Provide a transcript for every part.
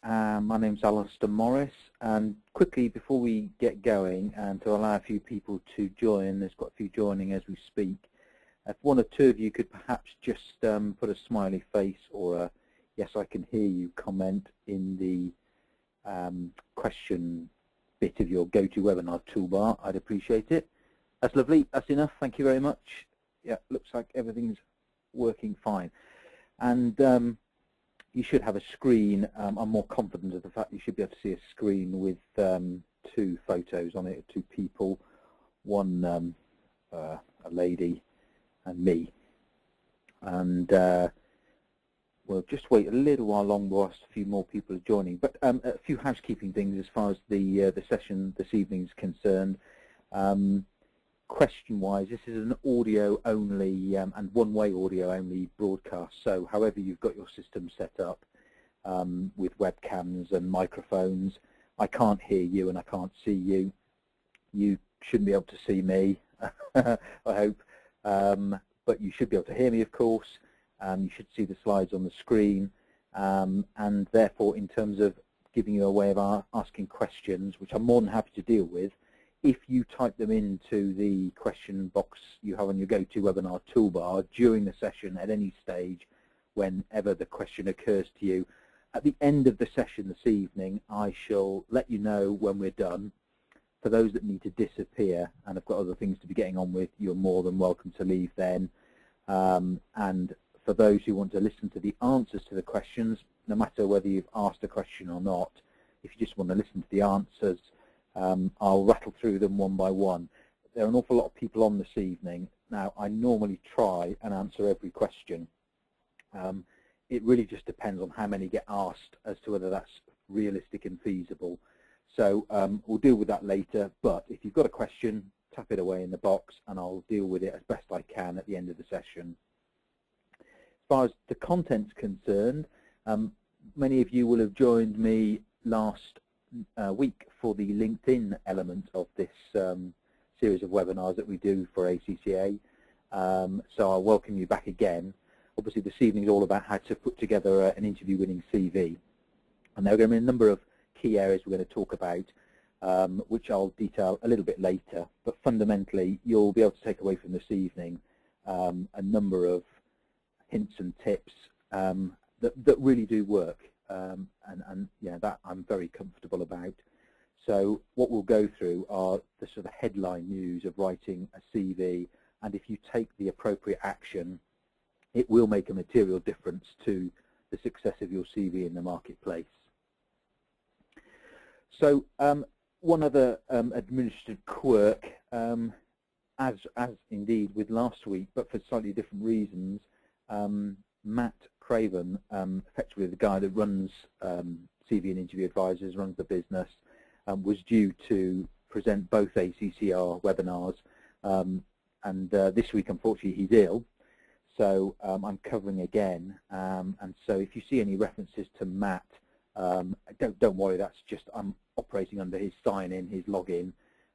My name's Alistair Morris, and quickly before we get going, and to allow a few people to join, there's got a few joining as we speak, if one or two of you could perhaps just put a smiley face or a yes I can hear you comment in the question bit of your GoToWebinar toolbar, I'd appreciate it. That's lovely, that's enough, thank you very much. Yeah, looks like everything's working fine. And you should have a screen. I'm more confident of the fact you should be able to see a screen with two photos on it, two people, one a lady and me. And we'll just wait a little while longer whilst a few more people are joining. But a few housekeeping things as far as the session this evening is concerned. Question-wise, this is an audio-only and one-way audio-only broadcast. So however you've got your system set up with webcams and microphones, I can't hear you and I can't see you. You shouldn't be able to see me, I hope, but you should be able to hear me, of course. You should see the slides on the screen, and therefore, in terms of giving you a way of asking questions, which I'm more than happy to deal with, if you type them into the question box you have on your GoToWebinar toolbar during the session at any stage, whenever the question occurs to you, at the end of the session this evening, I shall let you know when we're done. For those that need to disappear and have got other things to be getting on with, you're more than welcome to leave then. And for those who want to listen to the answers to the questions, no matter whether you've asked a question or not, if you just want to listen to the answers, I'll rattle through them one by one. There are an awful lot of people on this evening. Now, I normally try and answer every question. It really just depends on how many get asked as to whether that's realistic and feasible. So we'll deal with that later, but if you've got a question, tap it away in the box and I'll deal with it as best I can at the end of the session. As far as the content's concerned, many of you will have joined me last week for the LinkedIn element of this series of webinars that we do for ACCA. So I'll welcome you back again. Obviously this evening is all about how to put together an interview-winning CV. And there are going to be a number of key areas we're going to talk about, which I'll detail a little bit later. But fundamentally, you'll be able to take away from this evening a number of hints and tips that really do work. And yeah, that I'm very comfortable about. So what we'll go through are the sort of headline news of writing a CV, and if you take the appropriate action, it will make a material difference to the success of your CV in the marketplace. So one other administrative quirk, as indeed with last week, but for slightly different reasons, Matt Craven, effectively the guy that runs CV and Interview Advisors, runs the business, was due to present both ACCR webinars, and this week unfortunately he's ill, so I'm covering again, and so if you see any references to Matt, don't worry, that's just I'm operating under his sign-in, his login,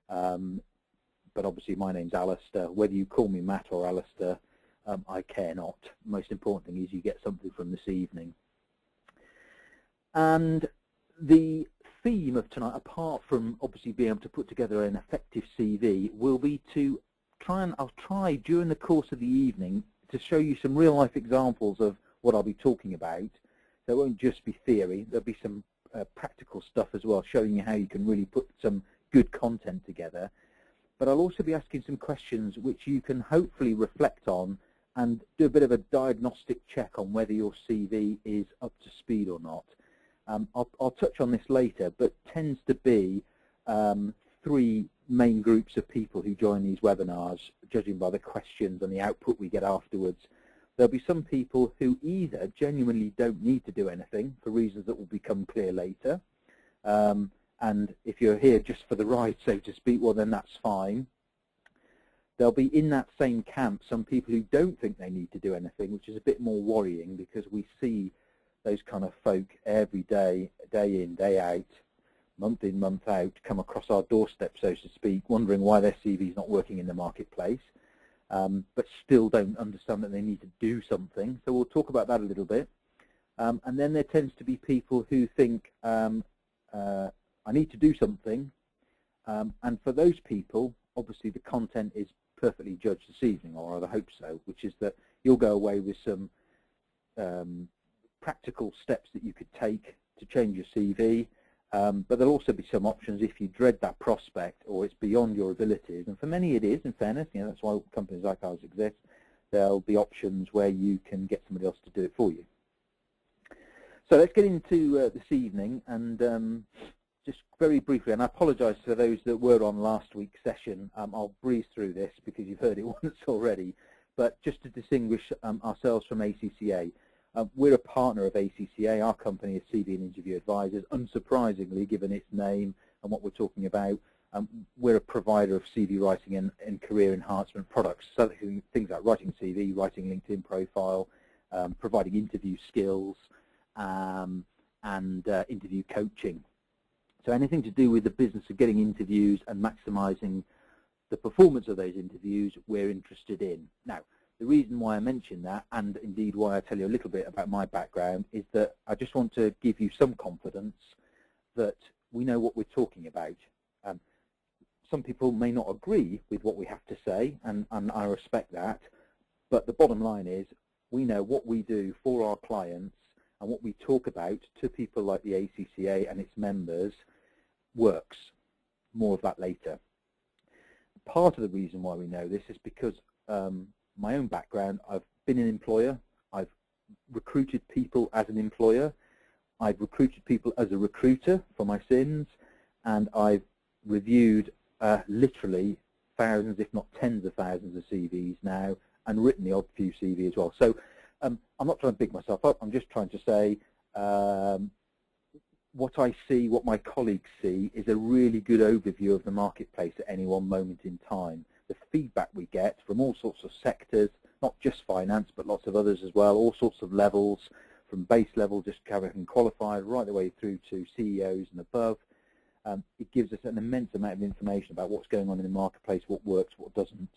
but obviously my name's Alistair. Whether you call me Matt or Alistair, I care not. Most important thing is you get something from this evening. And the theme of tonight, apart from obviously being able to put together an effective CV, will be to I'll try during the course of the evening to show you some real-life examples of what I'll be talking about. So it won't just be theory, there'll be some practical stuff as well, showing you how you can really put some good content together. But I'll also be asking some questions which you can hopefully reflect on and do a bit of a diagnostic check on whether your CV is up to speed or not. I'll touch on this later, but tends to be three main groups of people who join these webinars, judging by the questions and the output we get afterwards. There'll be some people who either genuinely don't need to do anything for reasons that will become clear later, and if you're here just for the ride, so to speak, well then that's fine. There'll be in that same camp some people who don't think they need to do anything, which is a bit more worrying because we see those kind of folk every day, day in, day out, month in, month out, come across our doorstep, so to speak, wondering why their CV is not working in the marketplace, but still don't understand that they need to do something. So we'll talk about that a little bit. And then there tends to be people who think, I need to do something, and for those people, obviously the content is perfectly judged this evening, or I hope so, which is that you'll go away with some practical steps that you could take to change your CV, but there'll also be some options if you dread that prospect or it's beyond your abilities, and for many it is, in fairness, that's why companies like ours exist. There'll be options where you can get somebody else to do it for you. So let's get into this evening, and just very briefly, and I apologise for those that were on last week's session. I'll breeze through this because you've heard it once already, but just to distinguish ourselves from ACCA. We're a partner of ACCA. Our company is CV and Interview Advisors. Unsurprisingly, given its name and what we're talking about, we're a provider of CV writing and career enhancement products. So things like writing CV, writing LinkedIn profile, providing interview skills, and interview coaching. So anything to do with the business of getting interviews and maximising the performance of those interviews, we're interested in. Now, the reason why I mention that, and indeed why I tell you a little bit about my background, is that I just want to give you some confidence that we know what we're talking about. Some people may not agree with what we have to say, and I respect that, but the bottom line is we know what we do for our clients and what we talk about to people like the ACCA and its members works. More of that later. Part of the reason why we know this is because my own background, I've been an employer, I've recruited people as an employer, I've recruited people as a recruiter for my sins, and I've reviewed literally thousands, if not tens of thousands of CVs now, and written the odd few CV as well. So I'm not trying to big myself up, I'm just trying to say what I see, what my colleagues see, is a really good overview of the marketplace at any one moment in time. The feedback we get from all sorts of sectors, not just finance, but lots of others as well, all sorts of levels, from base level, just having qualified, right the way through to CEOs and above. It gives us an immense amount of information about what's going on in the marketplace, what works, what doesn't.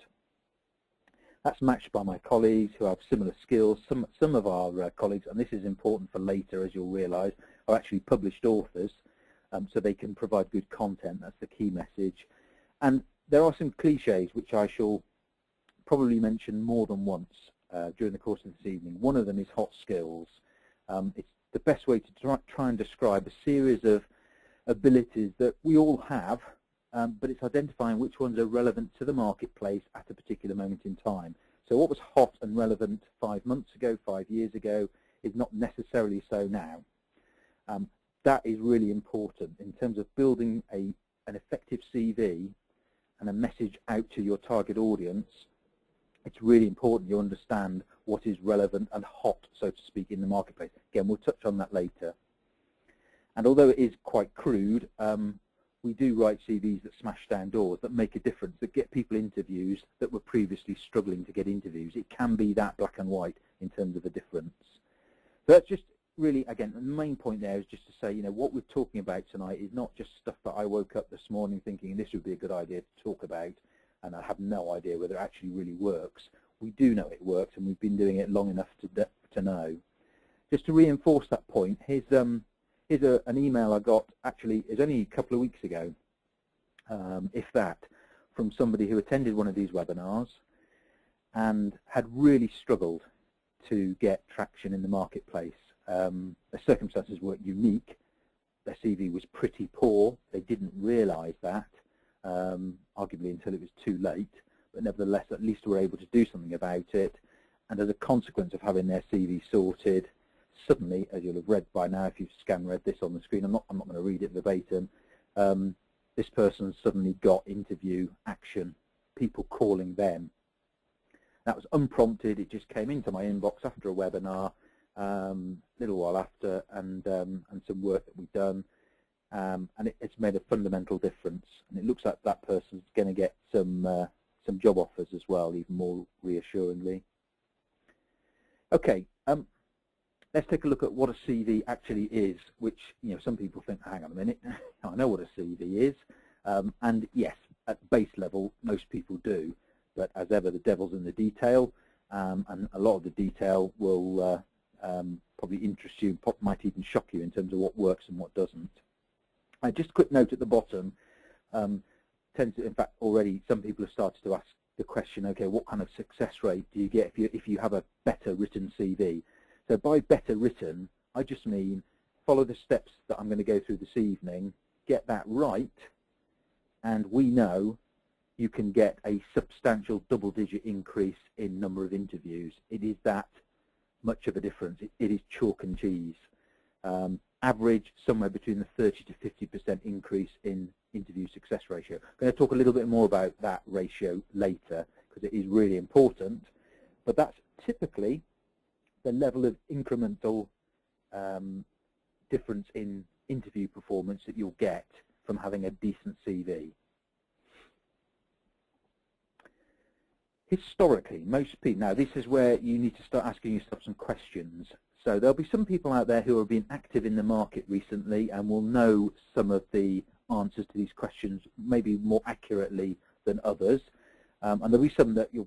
That's matched by my colleagues who have similar skills. Some of our colleagues, and this is important for later, as you'll realise, are actually published authors, so they can provide good content. That's the key message. And there are some cliches which I shall probably mention more than once during the course of this evening. One of them is hot skills. It's the best way to try and describe a series of abilities that we all have, but it's identifying which ones are relevant to the marketplace at a particular moment in time. So what was hot and relevant 5 months ago, 5 years ago, is not necessarily so now. That is really important in terms of building an effective CV and a message out to your target audience. It's really important you understand what is relevant and hot, so to speak, in the marketplace. Again, we'll touch on that later. And although it is quite crude, we do write CVs that smash down doors, that make a difference, that get people interviews that were previously struggling to get interviews. It can be that black and white in terms of a difference. So that's just really, again, the main point there is just to say, what we're talking about tonight is not just stuff that I woke up this morning thinking this would be a good idea to talk about, and I have no idea whether it actually really works. We do know it works, and we've been doing it long enough to know. Just to reinforce that point, here's an email I got, actually, it's only a couple of weeks ago, if that, from somebody who attended one of these webinars and had really struggled to get traction in the marketplace. Their circumstances weren't unique. Their CV was pretty poor. They didn't realise that, arguably until it was too late, but nevertheless, at least were able to do something about it. And as a consequence of having their CV sorted, suddenly, as you'll have read by now, if you've read this on the screen, I'm not going to read it verbatim, this person suddenly got interview action, people calling them. That was unprompted. It just came into my inbox after a webinar, a little while after, and some work that we've done, and it's made a fundamental difference. And it looks like that person's going to get some job offers as well, even more reassuringly. Okay, let's take a look at what a CV actually is, which some people think, hang on a minute, I know what a CV is, and yes, at base level, most people do. But as ever, the devil's in the detail, and a lot of the detail will probably interest you, might even shock you in terms of what works and what doesn't. Just a quick note at the bottom. In fact, already some people have started to ask the question, okay, what kind of success rate do you get if you have a better written CV? So by better written, I just mean follow the steps that I'm going to go through this evening, get that right, and we know you can get a substantial double-digit increase in number of interviews. It is that much of a difference. It is chalk and cheese. Average somewhere between the 30 to 50% increase in interview success ratio. I'm going to talk a little bit more about that ratio later because it is really important, but that's typically the level of incremental difference in interview performance that you'll get from having a decent CV. Historically, most people, now this is where you need to start asking yourself some questions. So there'll be some people out there who have been active in the market recently and will know some of the answers to these questions maybe more accurately than others. And there'll be some that it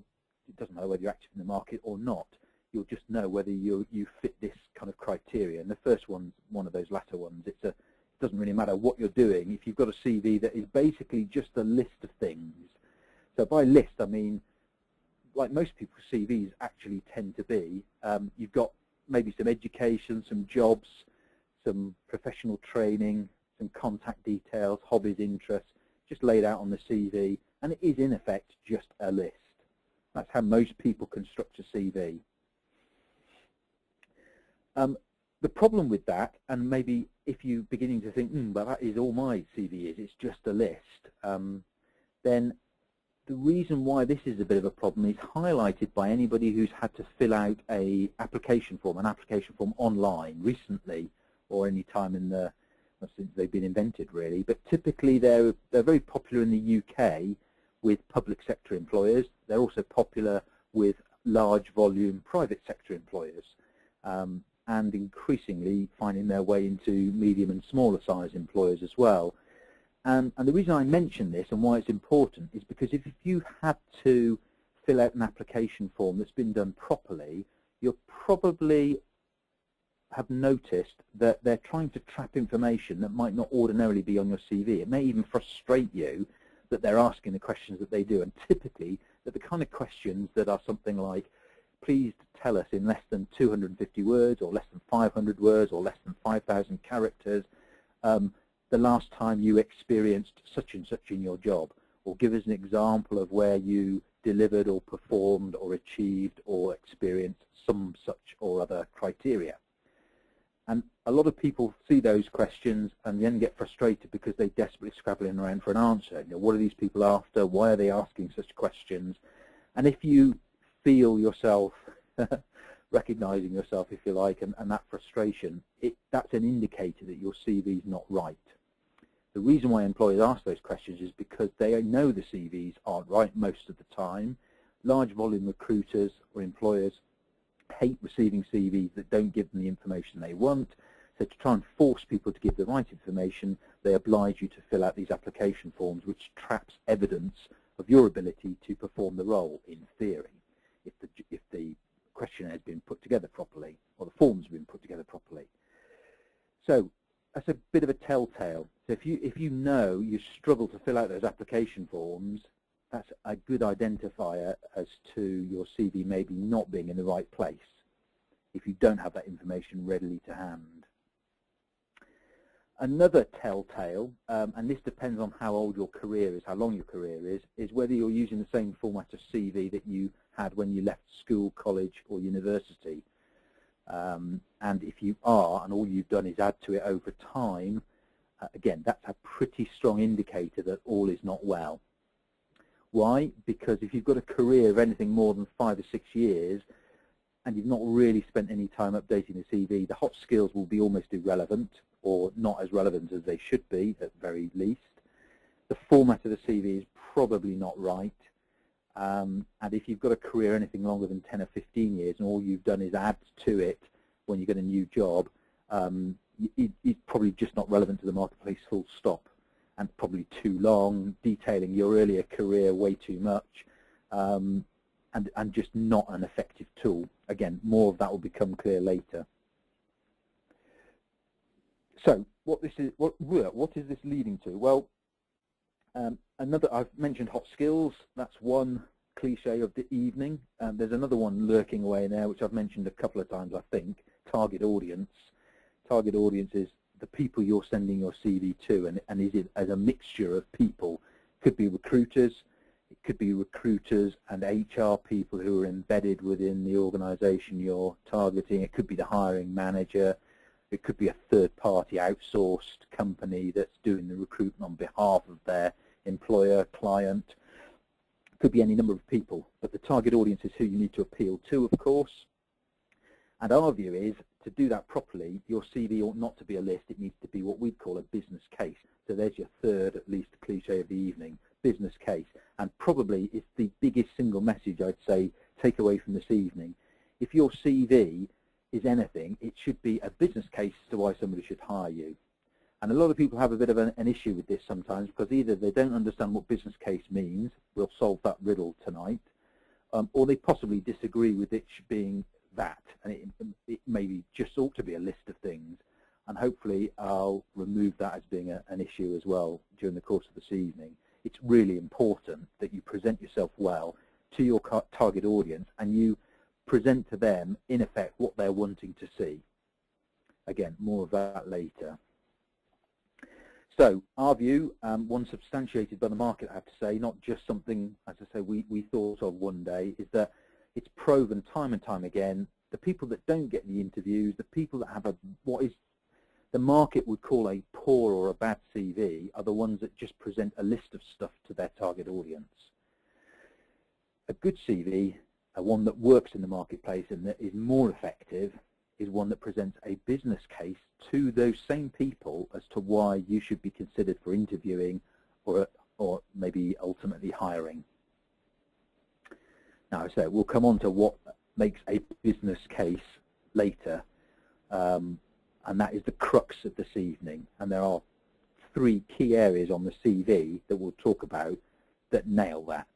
doesn't matter whether you're active in the market or not, you'll just know whether you fit this kind of criteria. And the first one's one of those latter ones. It doesn't really matter what you're doing. If you've got a CV that is basically just a list of things. So by list, I mean, like most people's CVs actually tend to be, you've got maybe some education, some jobs, some professional training, some contact details, hobbies, interests, just laid out on the CV, and it is in effect just a list. That's how most people construct a CV. The problem with that, and maybe if you're beginning to think, but that is all my CV is, it's just a list, then the reason why this is a bit of a problem is highlighted by anybody who's had to fill out an application form online recently, or any time in the since they've been invented, really. But typically they're very popular in the UK with public sector employers. They're also popular with large volume private sector employers, and increasingly finding their way into medium and smaller size employers as well. And the reason I mention this and why it's important is because if you had to fill out an application form that's been done properly, you'll probably have noticed that they're trying to trap information that might not ordinarily be on your CV. It may even frustrate you that they're asking the questions that they do, and typically they're the kind of questions that are something like, please tell us in less than 250 words or less than 500 words or less than 5,000 characters the last time you experienced such and such in your job, or give us an example of where you delivered or performed or achieved or experienced some such or other criteria. And a lot of people see those questions and then get frustrated because they're desperately scrabbling around for an answer. You know, what are these people after? Why are they asking such questions? And if you feel yourself recognizing yourself, if you like, and that frustration, that's an indicator that your CV is not right. The reason why employers ask those questions is because they know the CVs aren't right most of the time. Large volume recruiters or employers hate receiving CVs that don't give them the information they want. So to try and force people to give the right information, they oblige you to fill out these application forms, which traps evidence of your ability to perform the role in theory, if the questionnaire has been put together properly, or the forms have been put together properly. So that's a bit of a telltale. So if you know you struggle to fill out those application forms, that's a good identifier as to your CV maybe not being in the right place if you don't have that information readily to hand. Another telltale, and this depends on how old your career is, how long your career is whether you're using the same format of CV that you had when you left school, college, or university. And if you are, and all you've done is add to it over time, again, that's a pretty strong indicator that all is not well. Why? Because if you've got a career of anything more than 5 or 6 years, and you've not really spent any time updating the CV, the hot skills will be almost irrelevant, or not as relevant as they should be, at the very least. The format of the CV is probably not right. And if you've got a career anything longer than 10 or 15 years, and all you've done is add to it when you get a new job, it's probably just not relevant to the marketplace, full stop, and probably too long, detailing your earlier career way too much, and just not an effective tool. Again, more of that will become clear later. So what is this leading to? Well, I've mentioned hot skills. That's one cliche of the evening. There's another one lurking away in there, which I've mentioned a couple of times, I think. Target audience. Target audience is the people you're sending your CV to, and is it as a mixture of people? Could be recruiters. It could be recruiters and HR people who are embedded within the organization you're targeting. It could be the hiring manager. It could be a third-party outsourced company that's doing the recruitment on behalf of their employer, client. It could be any number of people, but the target audience is who you need to appeal to, of course. And our view is, to do that properly, your CV ought not to be a list. It needs to be what we'd call a business case. So there's your third, at least, cliche of the evening, business case. And probably it's the biggest single message I'd say take away from this evening. If your CV is anything, it should be a business case as to why somebody should hire you. And a lot of people have a bit of an issue with this sometimes, because either they don't understand what business case means, we'll solve that riddle tonight, or they possibly disagree with it being that, and it maybe just ought to be a list of things, and hopefully I'll remove that as being an issue as well during the course of this evening. It's really important that you present yourself well to your target audience, and you present to them, in effect, what they're wanting to see. Again, more of that later. So our view, one substantiated by the market, I have to say, not just something, as I say, we thought of one day, is that it's proven time and time again, the people that don't get the interviews, the people that have what is the market would call a poor or a bad CV, are the ones that just present a list of stuff to their target audience. A good CV, one that works in the marketplace and that is more effective, is one that presents a business case to those same people as to why you should be considered for interviewing or maybe ultimately hiring. Now, so we'll come on to what makes a business case later, and that is the crux of this evening. And there are three key areas on the CV that we'll talk about that nail that,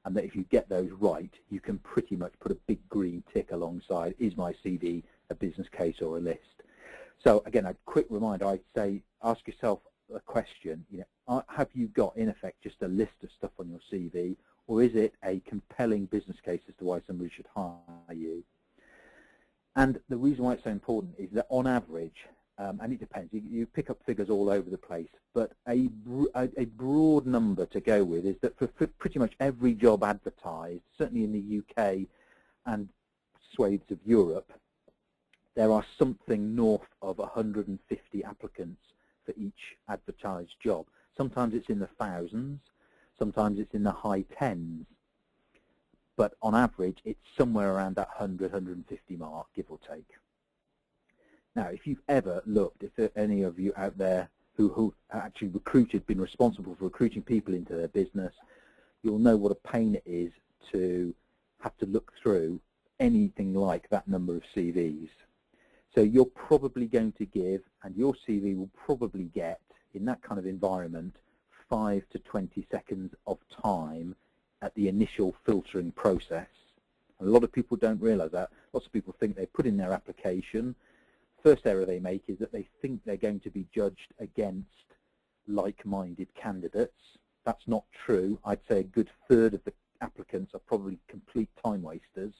and that if you get those right, you can pretty much put a big green tick alongside, is my CV a business case or a list? So again, a quick reminder, I'd say ask yourself a question, have you got in effect just a list of stuff on your CV, or is it a compelling business case as to why somebody should hire you? And the reason why it's so important is that on average, and it depends, you pick up figures all over the place, but a broad number to go with is that for pretty much every job advertised, certainly in the UK and swathes of Europe, there are something north of 150 applicants for each advertised job. Sometimes it's in the thousands, sometimes it's in the high tens, but on average it's somewhere around that 100, 150 mark, give or take. Now, if you've ever looked, if there are any of you out there who actually been responsible for recruiting people into their business, you'll know what a pain it is to have to look through anything like that number of CVs. So you're probably going to give, and your CV will probably get, in that kind of environment, 5 to 20 seconds of time at the initial filtering process. And a lot of people don't realize that. Lots of people think they put in their application. First error they make is that they think they're going to be judged against like-minded candidates. That's not true. I'd say a good third of the applicants are probably complete time wasters,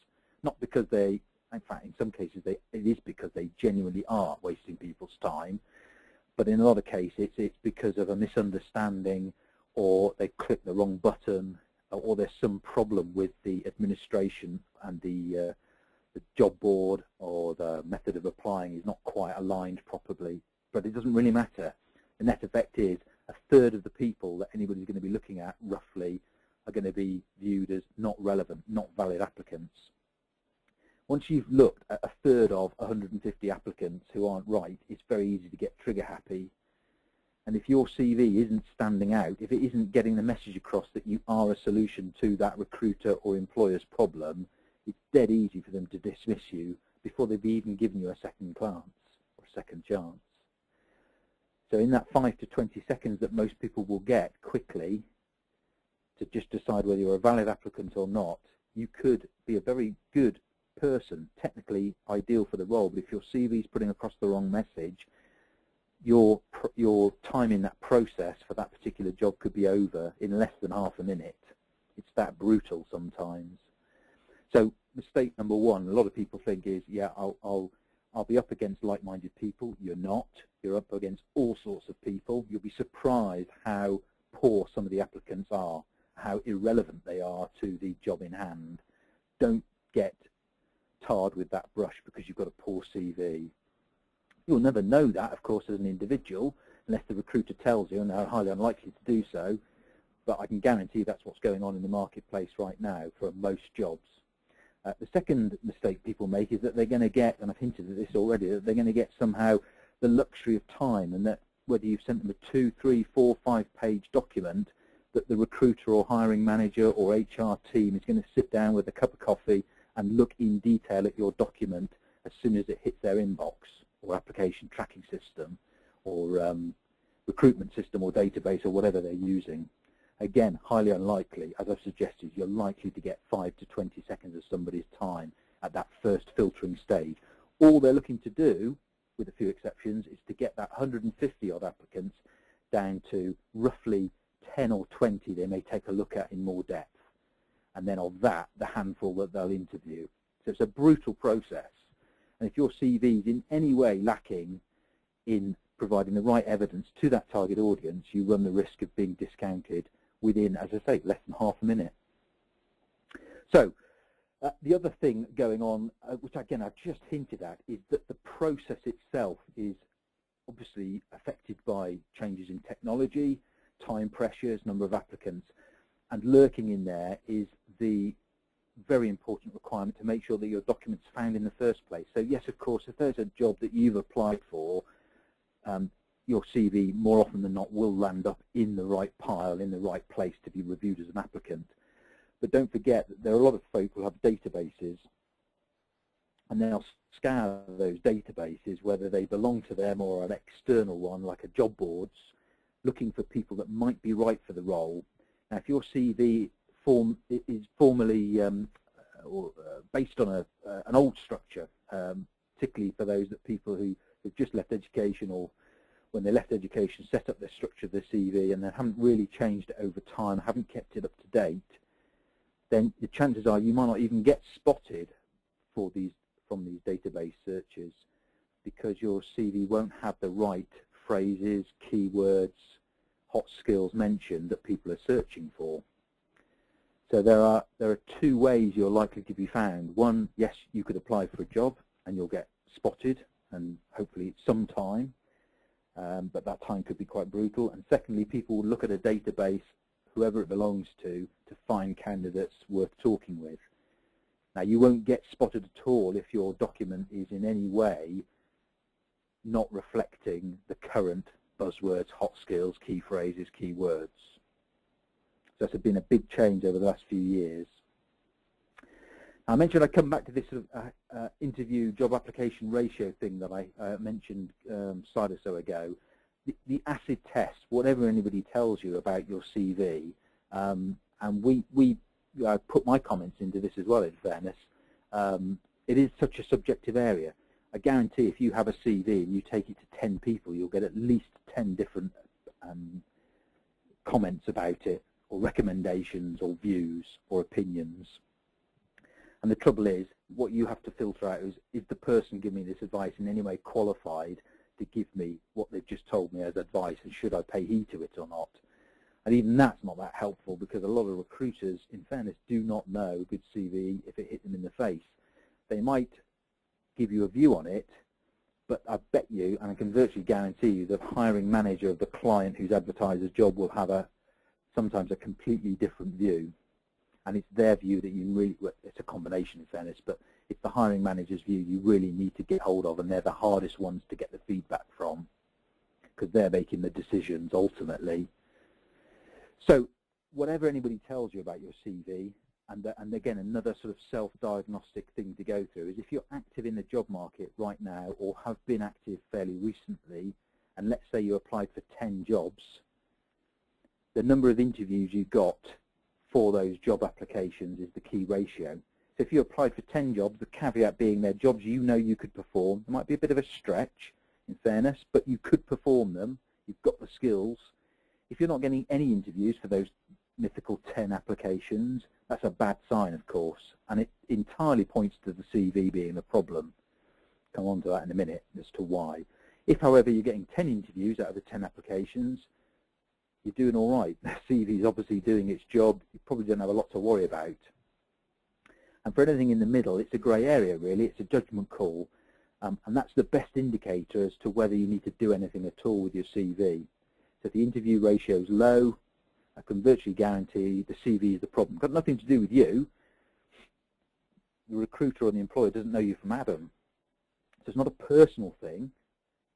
not because they, in fact, in some cases, it is because they genuinely are wasting people's time. But in a lot of cases, it's because of a misunderstanding, or they click the wrong button, or there's some problem with the administration and the job board, or the method of applying is not quite aligned properly. But it doesn't really matter. The net effect is a third of the people that anybody's going to be looking at, roughly, are going to be viewed as not relevant, not valid applicants. Once you've looked at a third of 150 applicants who aren't right, it's very easy to get trigger happy. And if your CV isn't standing out, if it isn't getting the message across that you are a solution to that recruiter or employer's problem, it's dead easy for them to dismiss you before they've even given you a second glance or a second chance. So in that 5 to 20 seconds that most people will get quickly to just decide whether you're a valid applicant or not, you could be a very good person, technically ideal for the role, but if your CV is putting across the wrong message, your time in that process for that particular job could be over in less than half a minute. It's that brutal sometimes. So mistake number one, a lot of people think is, yeah, I'll be up against like-minded people. You're not. You're up against all sorts of people. You'll be surprised how poor some of the applicants are, how irrelevant they are to the job in hand. Don't get tarred with that brush because you've got a poor CV. You'll never know that, of course, as an individual, unless the recruiter tells you, and they're highly unlikely to do so, but I can guarantee that's what's going on in the marketplace right now for most jobs. The second mistake people make is that they're going to get, and I've hinted at this already, that they're going to get somehow the luxury of time, and that whether you've sent them a 2, 3, 4, 5-page document, that the recruiter or hiring manager or HR team is going to sit down with a cup of coffee and look in detail at your document as soon as it hits their inbox or application tracking system or recruitment system or database or whatever they're using. Again, highly unlikely. As I've suggested, you're likely to get 5 to 20 seconds of somebody's time at that first filtering stage. All they're looking to do, with a few exceptions, is to get that 150 odd applicants down to roughly 10 or 20 they may take a look at in more depth. And then of that, the handful that they'll interview. So it's a brutal process. And if your CV is in any way lacking in providing the right evidence to that target audience, you run the risk of being discounted within, as I say, less than half a minute. So the other thing going on, which again I've just hinted at, is that the process itself is obviously affected by changes in technology, time pressures, number of applicants, and lurking in there is the very important requirement to make sure that your document's found in the first place. So yes, of course, if there's a job that you've applied for, your CV more often than not will land up in the right pile, in the right place to be reviewed as an applicant. But don't forget that there are a lot of folk who have databases, and they'll scour those databases, whether they belong to them or an external one like a job boards, looking for people that might be right for the role. Now, if your CV is formally based on an old structure, particularly for those that people who've just left education or when they left education set up their structure of their CV and they haven't really changed it over time, haven't kept it up to date, then the chances are you might not even get spotted from these database searches because your CV won't have the right phrases, keywords, hot skills mentioned that people are searching for. So there are two ways you're likely to be found. One, yes, you could apply for a job and you'll get spotted, and hopefully it's some time, but that time could be quite brutal. And secondly, people will look at a database, whoever it belongs to find candidates worth talking with. Now, you won't get spotted at all if your document is in any way not reflecting the current buzzwords, hot skills, key phrases, key words. So it's been a big change over the last few years. I mentioned I'd come back to this sort of interview job application ratio thing that I mentioned slide or so ago. The acid test, whatever anybody tells you about your CV, and I put my comments into this as well, in fairness, it is such a subjective area. I guarantee if you have a CV and you take it to 10 people, you'll get at least 10 different comments about it, or recommendations, or views, or opinions. And the trouble is, what you have to filter out is the person giving me this advice in any way qualified to give me what they've just told me as advice, and should I pay heed to it or not? And even that's not that helpful, because a lot of recruiters, in fairness, do not know a good CV if it hit them in the face. They might give you a view on it, but I bet you, and I can virtually guarantee you, the hiring manager of the client who's advertised a job will have sometimes a completely different view. And it's their view that you really, well, it's a combination in fairness, but it's the hiring manager's view you really need to get hold of, and they're the hardest ones to get the feedback from, because they're making the decisions ultimately. So whatever anybody tells you about your CV, and again, another sort of self-diagnostic thing to go through is if you're active in the job market right now, or have been active fairly recently, and let's say you applied for 10 jobs, the number of interviews you got for those job applications is the key ratio. So if you applied for 10 jobs, the caveat being they're jobs you know you could perform, it might be a bit of a stretch in fairness, but you could perform them. You've got the skills. If you're not getting any interviews for those mythical 10 applications, that's a bad sign, of course, and it entirely points to the CV being the problem. Come on to that in a minute as to why. If, however, you're getting 10 interviews out of the 10 applications, you're doing all right. The CV is obviously doing its job. You probably don't have a lot to worry about. And for anything in the middle, it's a grey area, really. It's a judgment call, and that's the best indicator as to whether you need to do anything at all with your CV. So if the interview ratio is low, I can virtually guarantee the CV is the problem. Got nothing to do with you. The recruiter or the employer doesn't know you from Adam. So it's not a personal thing.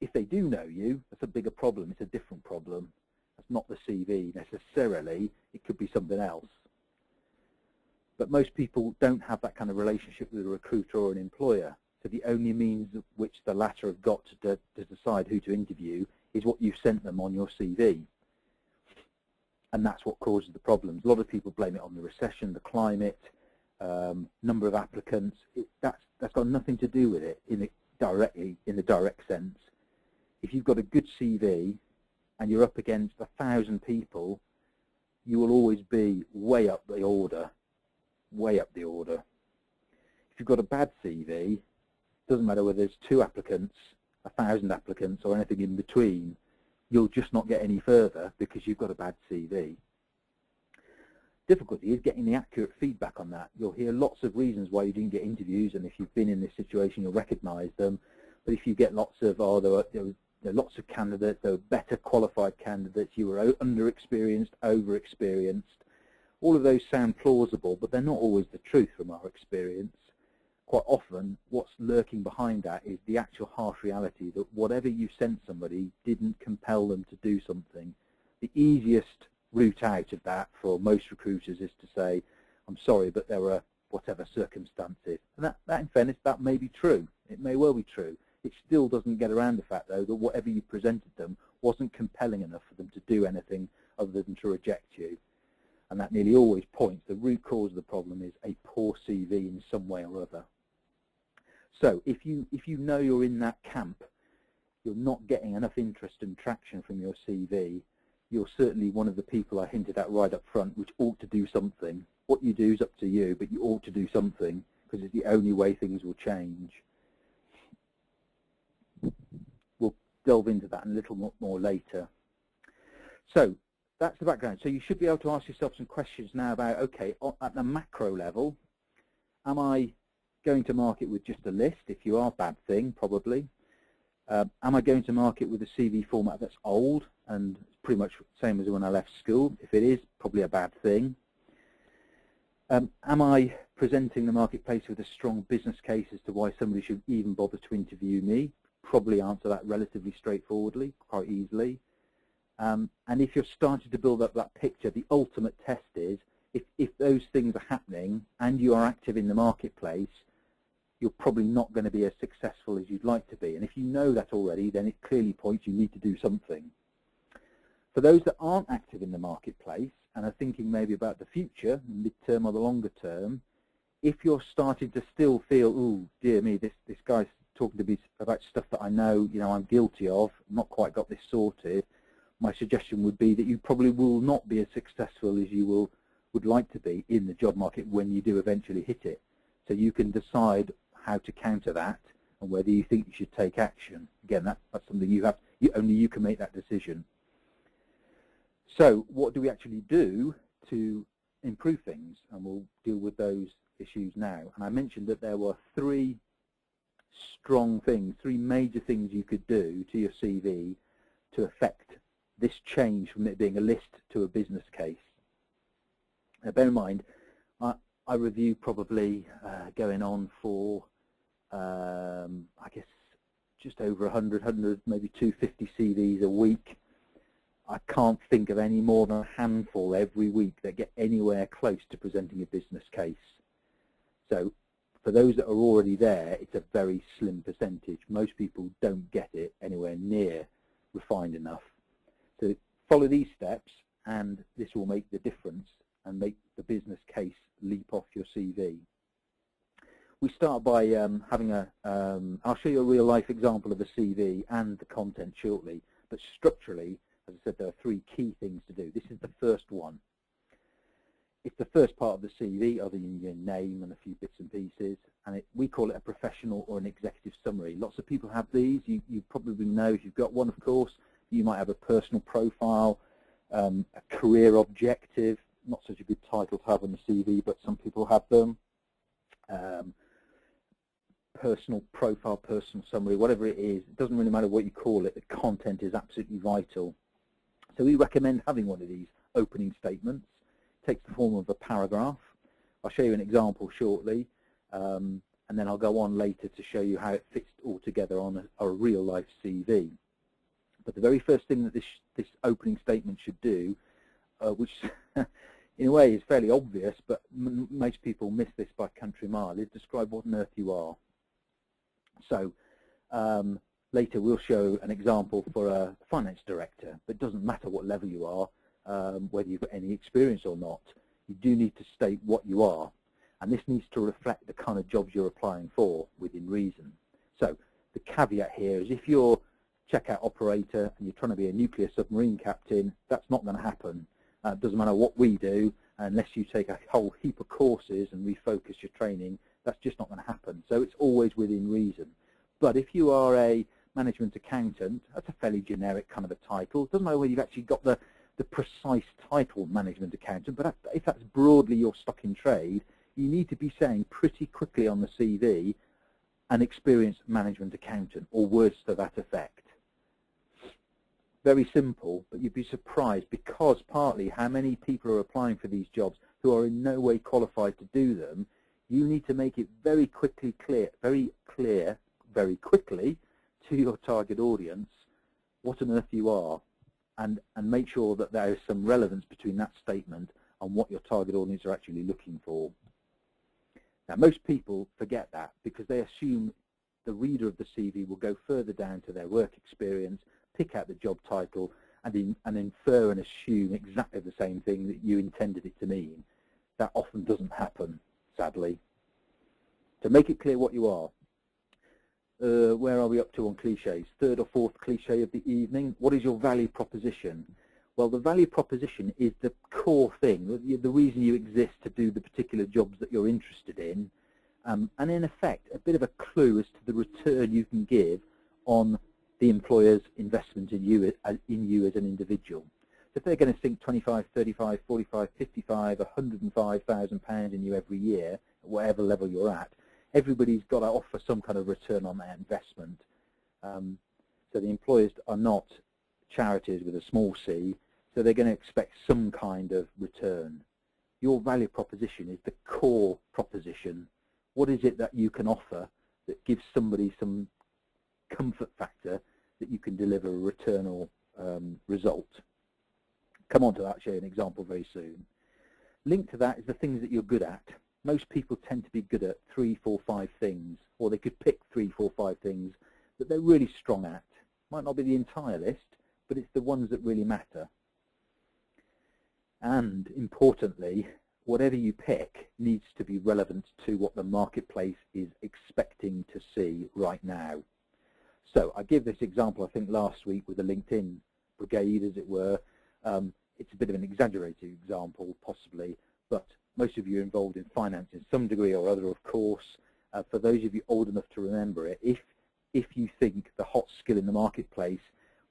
If they do know you, that's a bigger problem. It's a different problem. That's not the CV necessarily. It could be something else. But most people don't have that kind of relationship with a recruiter or an employer. So the only means of which the latter have got to decide who to interview is what you've sent them on your CV. And that's what causes the problems. A lot of people blame it on the recession, the climate, number of applicants. That's got nothing to do with it in the direct sense. If you've got a good CV and you're up against 1,000 people, you will always be way up the order, way up the order. If you've got a bad CV, doesn't matter whether there's 2 applicants, 1,000 applicants, or anything in between, you'll just not get any further because you've got a bad CV. Difficulty is getting the accurate feedback on that. You'll hear lots of reasons why you didn't get interviews, and if you've been in this situation, you'll recognise them. But if you get lots of, oh, there were lots of candidates, there were better qualified candidates, you were underexperienced, overexperienced, all of those sound plausible, but they're not always the truth from our experience. Quite often, what's lurking behind that is the actual harsh reality that whatever you sent somebody didn't compel them to do something. The easiest route out of that for most recruiters is to say, I'm sorry, but there were whatever circumstances. And that in fairness, that may be true. It may well be true. It still doesn't get around the fact, though, that whatever you presented them wasn't compelling enough for them to do anything other than to reject you. And that nearly always points, the root cause of the problem is a poor CV in some way or other. So if you know you're in that camp, you're not getting enough interest and traction from your CV, you're certainly one of the people I hinted at right up front, which ought to do something. What you do is up to you, but you ought to do something because it's the only way things will change. We'll delve into that in a little more later. So that's the background. So you should be able to ask yourself some questions now about, okay, at the macro level, am I going to market with just a list? If you are, bad thing, probably. Am I going to market with a CV format that's old and pretty much the same as when I left school? If it is, probably a bad thing. Am I presenting the marketplace with a strong business case as to why somebody should even bother to interview me? Probably answer that relatively straightforwardly, quite easily. And if you're starting to build up that picture, the ultimate test is if those things are happening and you are active in the marketplace, you're probably not going to be as successful as you'd like to be. And if you know that already, then it clearly points you need to do something. For those that aren't active in the marketplace and are thinking maybe about the future, mid-term or the longer term, if you're starting to still feel, oh, dear me, this guy's talking to me about stuff that I know, I'm guilty of, not quite got this sorted, my suggestion would be that you probably will not be as successful as you would like to be in the job market when you do eventually hit it. So you can decide how to counter that and whether you think you should take action. Again, that's something only you can make that decision. So what do we actually do to improve things? And we'll deal with those issues now. And I mentioned that there were 3 strong things, 3 major things you could do to your CV to affect this change from it being a list to a business case. Now, bear in mind, I review probably going on for, I guess, just over 100, maybe 250 CVs a week. I can't think of any more than a handful every week that get anywhere close to presenting a business case. So for those that are already there, it's a very slim percentage. Most people don't get it anywhere near refined enough. So follow these steps, and this will make the difference and make the business case leap off your CV. we start by having I'll show you a real-life example of a CV and the content shortly, but structurally, as I said, there are 3 key things to do. This is the first one. It's the first part of the CV, other than your name and a few bits and pieces, and we call it a professional or an executive summary. Lots of people have these. You probably know, if you've got one, of course. You might have a personal profile, a career objective, not such a good title to have on the CV, but some people have them. Personal profile, personal summary, whatever it is, it doesn't really matter what you call it, the content is absolutely vital. So we recommend having one of these opening statements. It takes the form of a paragraph. I'll show you an example shortly, and then I'll go on later to show you how it fits all together on a real-life CV. But the very first thing that this opening statement should do, which in a way is fairly obvious, but most people miss this by country mile, is describe what on earth you are. So later we'll show an example for a finance director, but it doesn't matter what level you are, whether you've got any experience or not. You do need to state what you are, and this needs to reflect the kind of jobs you're applying for within reason. So the caveat here is if you're checkout operator and you're trying to be a nuclear submarine captain, that's not going to happen. It doesn't matter what we do, unless you take a whole heap of courses and refocus your training, that's just not going to happen. So it's always within reason. But if you are a management accountant, that's a fairly generic kind of a title. It doesn't matter whether you've actually got the precise title management accountant, but if that's broadly your stock in trade, you need to be saying pretty quickly on the CV an experienced management accountant or words to that effect. Very simple, but you'd be surprised, because partly how many people are applying for these jobs who are in no way qualified to do them. You need to make it very quickly clear, very quickly to your target audience what on earth you are, and make sure that there is some relevance between that statement and what your target audience are actually looking for. Now, most people forget that because they assume the reader of the CV will go further down to their work experience, pick out the job title, and infer and assume exactly the same thing that you intended it to mean. That often doesn't happen, sadly. So make it clear what you are. Where are we up to on cliches? Third or fourth cliche of the evening. What is your value proposition? Well, the value proposition is the core thing, the reason you exist to do the particular jobs that you're interested in, and in effect, a bit of a clue as to the return you can give on the employer's investment in you as an individual. So if they're going to sink 25, 35, 45, 55, 105,000 pounds in you every year, at whatever level you're at, everybody's got to offer some kind of return on that investment. So the employers are not charities with a small c, so they're going to expect some kind of return. Your value proposition is the core proposition. What is it that you can offer that gives somebody some comfort factor that you can deliver a return or result? Come on to that, I'll show you an example very soon. Linked to that is the things that you're good at. Most people tend to be good at 3, 4, 5 things, or they could pick 3, 4, 5 things that they're really strong at. Might not be the entire list, but it's the ones that really matter. And importantly, whatever you pick needs to be relevant to what the marketplace is expecting to see right now. So I give this example, I think, last week with the LinkedIn brigade, as it were. It's a bit of an exaggerated example, possibly, but most of you are involved in finance in some degree or other, of course. For those of you old enough to remember it, if you think the hot skill in the marketplace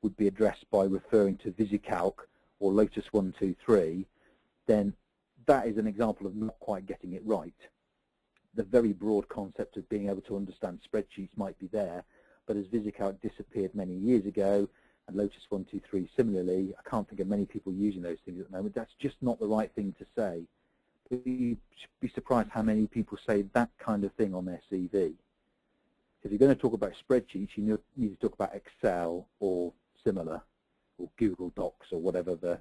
would be addressed by referring to VisiCalc or Lotus 123, then that is an example of not quite getting it right. The very broad concept of being able to understand spreadsheets might be there, but as VisiCalc disappeared many years ago, and Lotus 123 similarly, I can't think of many people using those things at the moment. That's just not the right thing to say. You'd be surprised how many people say that kind of thing on their CV. If you're going to talk about spreadsheets, you need to talk about Excel or similar, or Google Docs or whatever the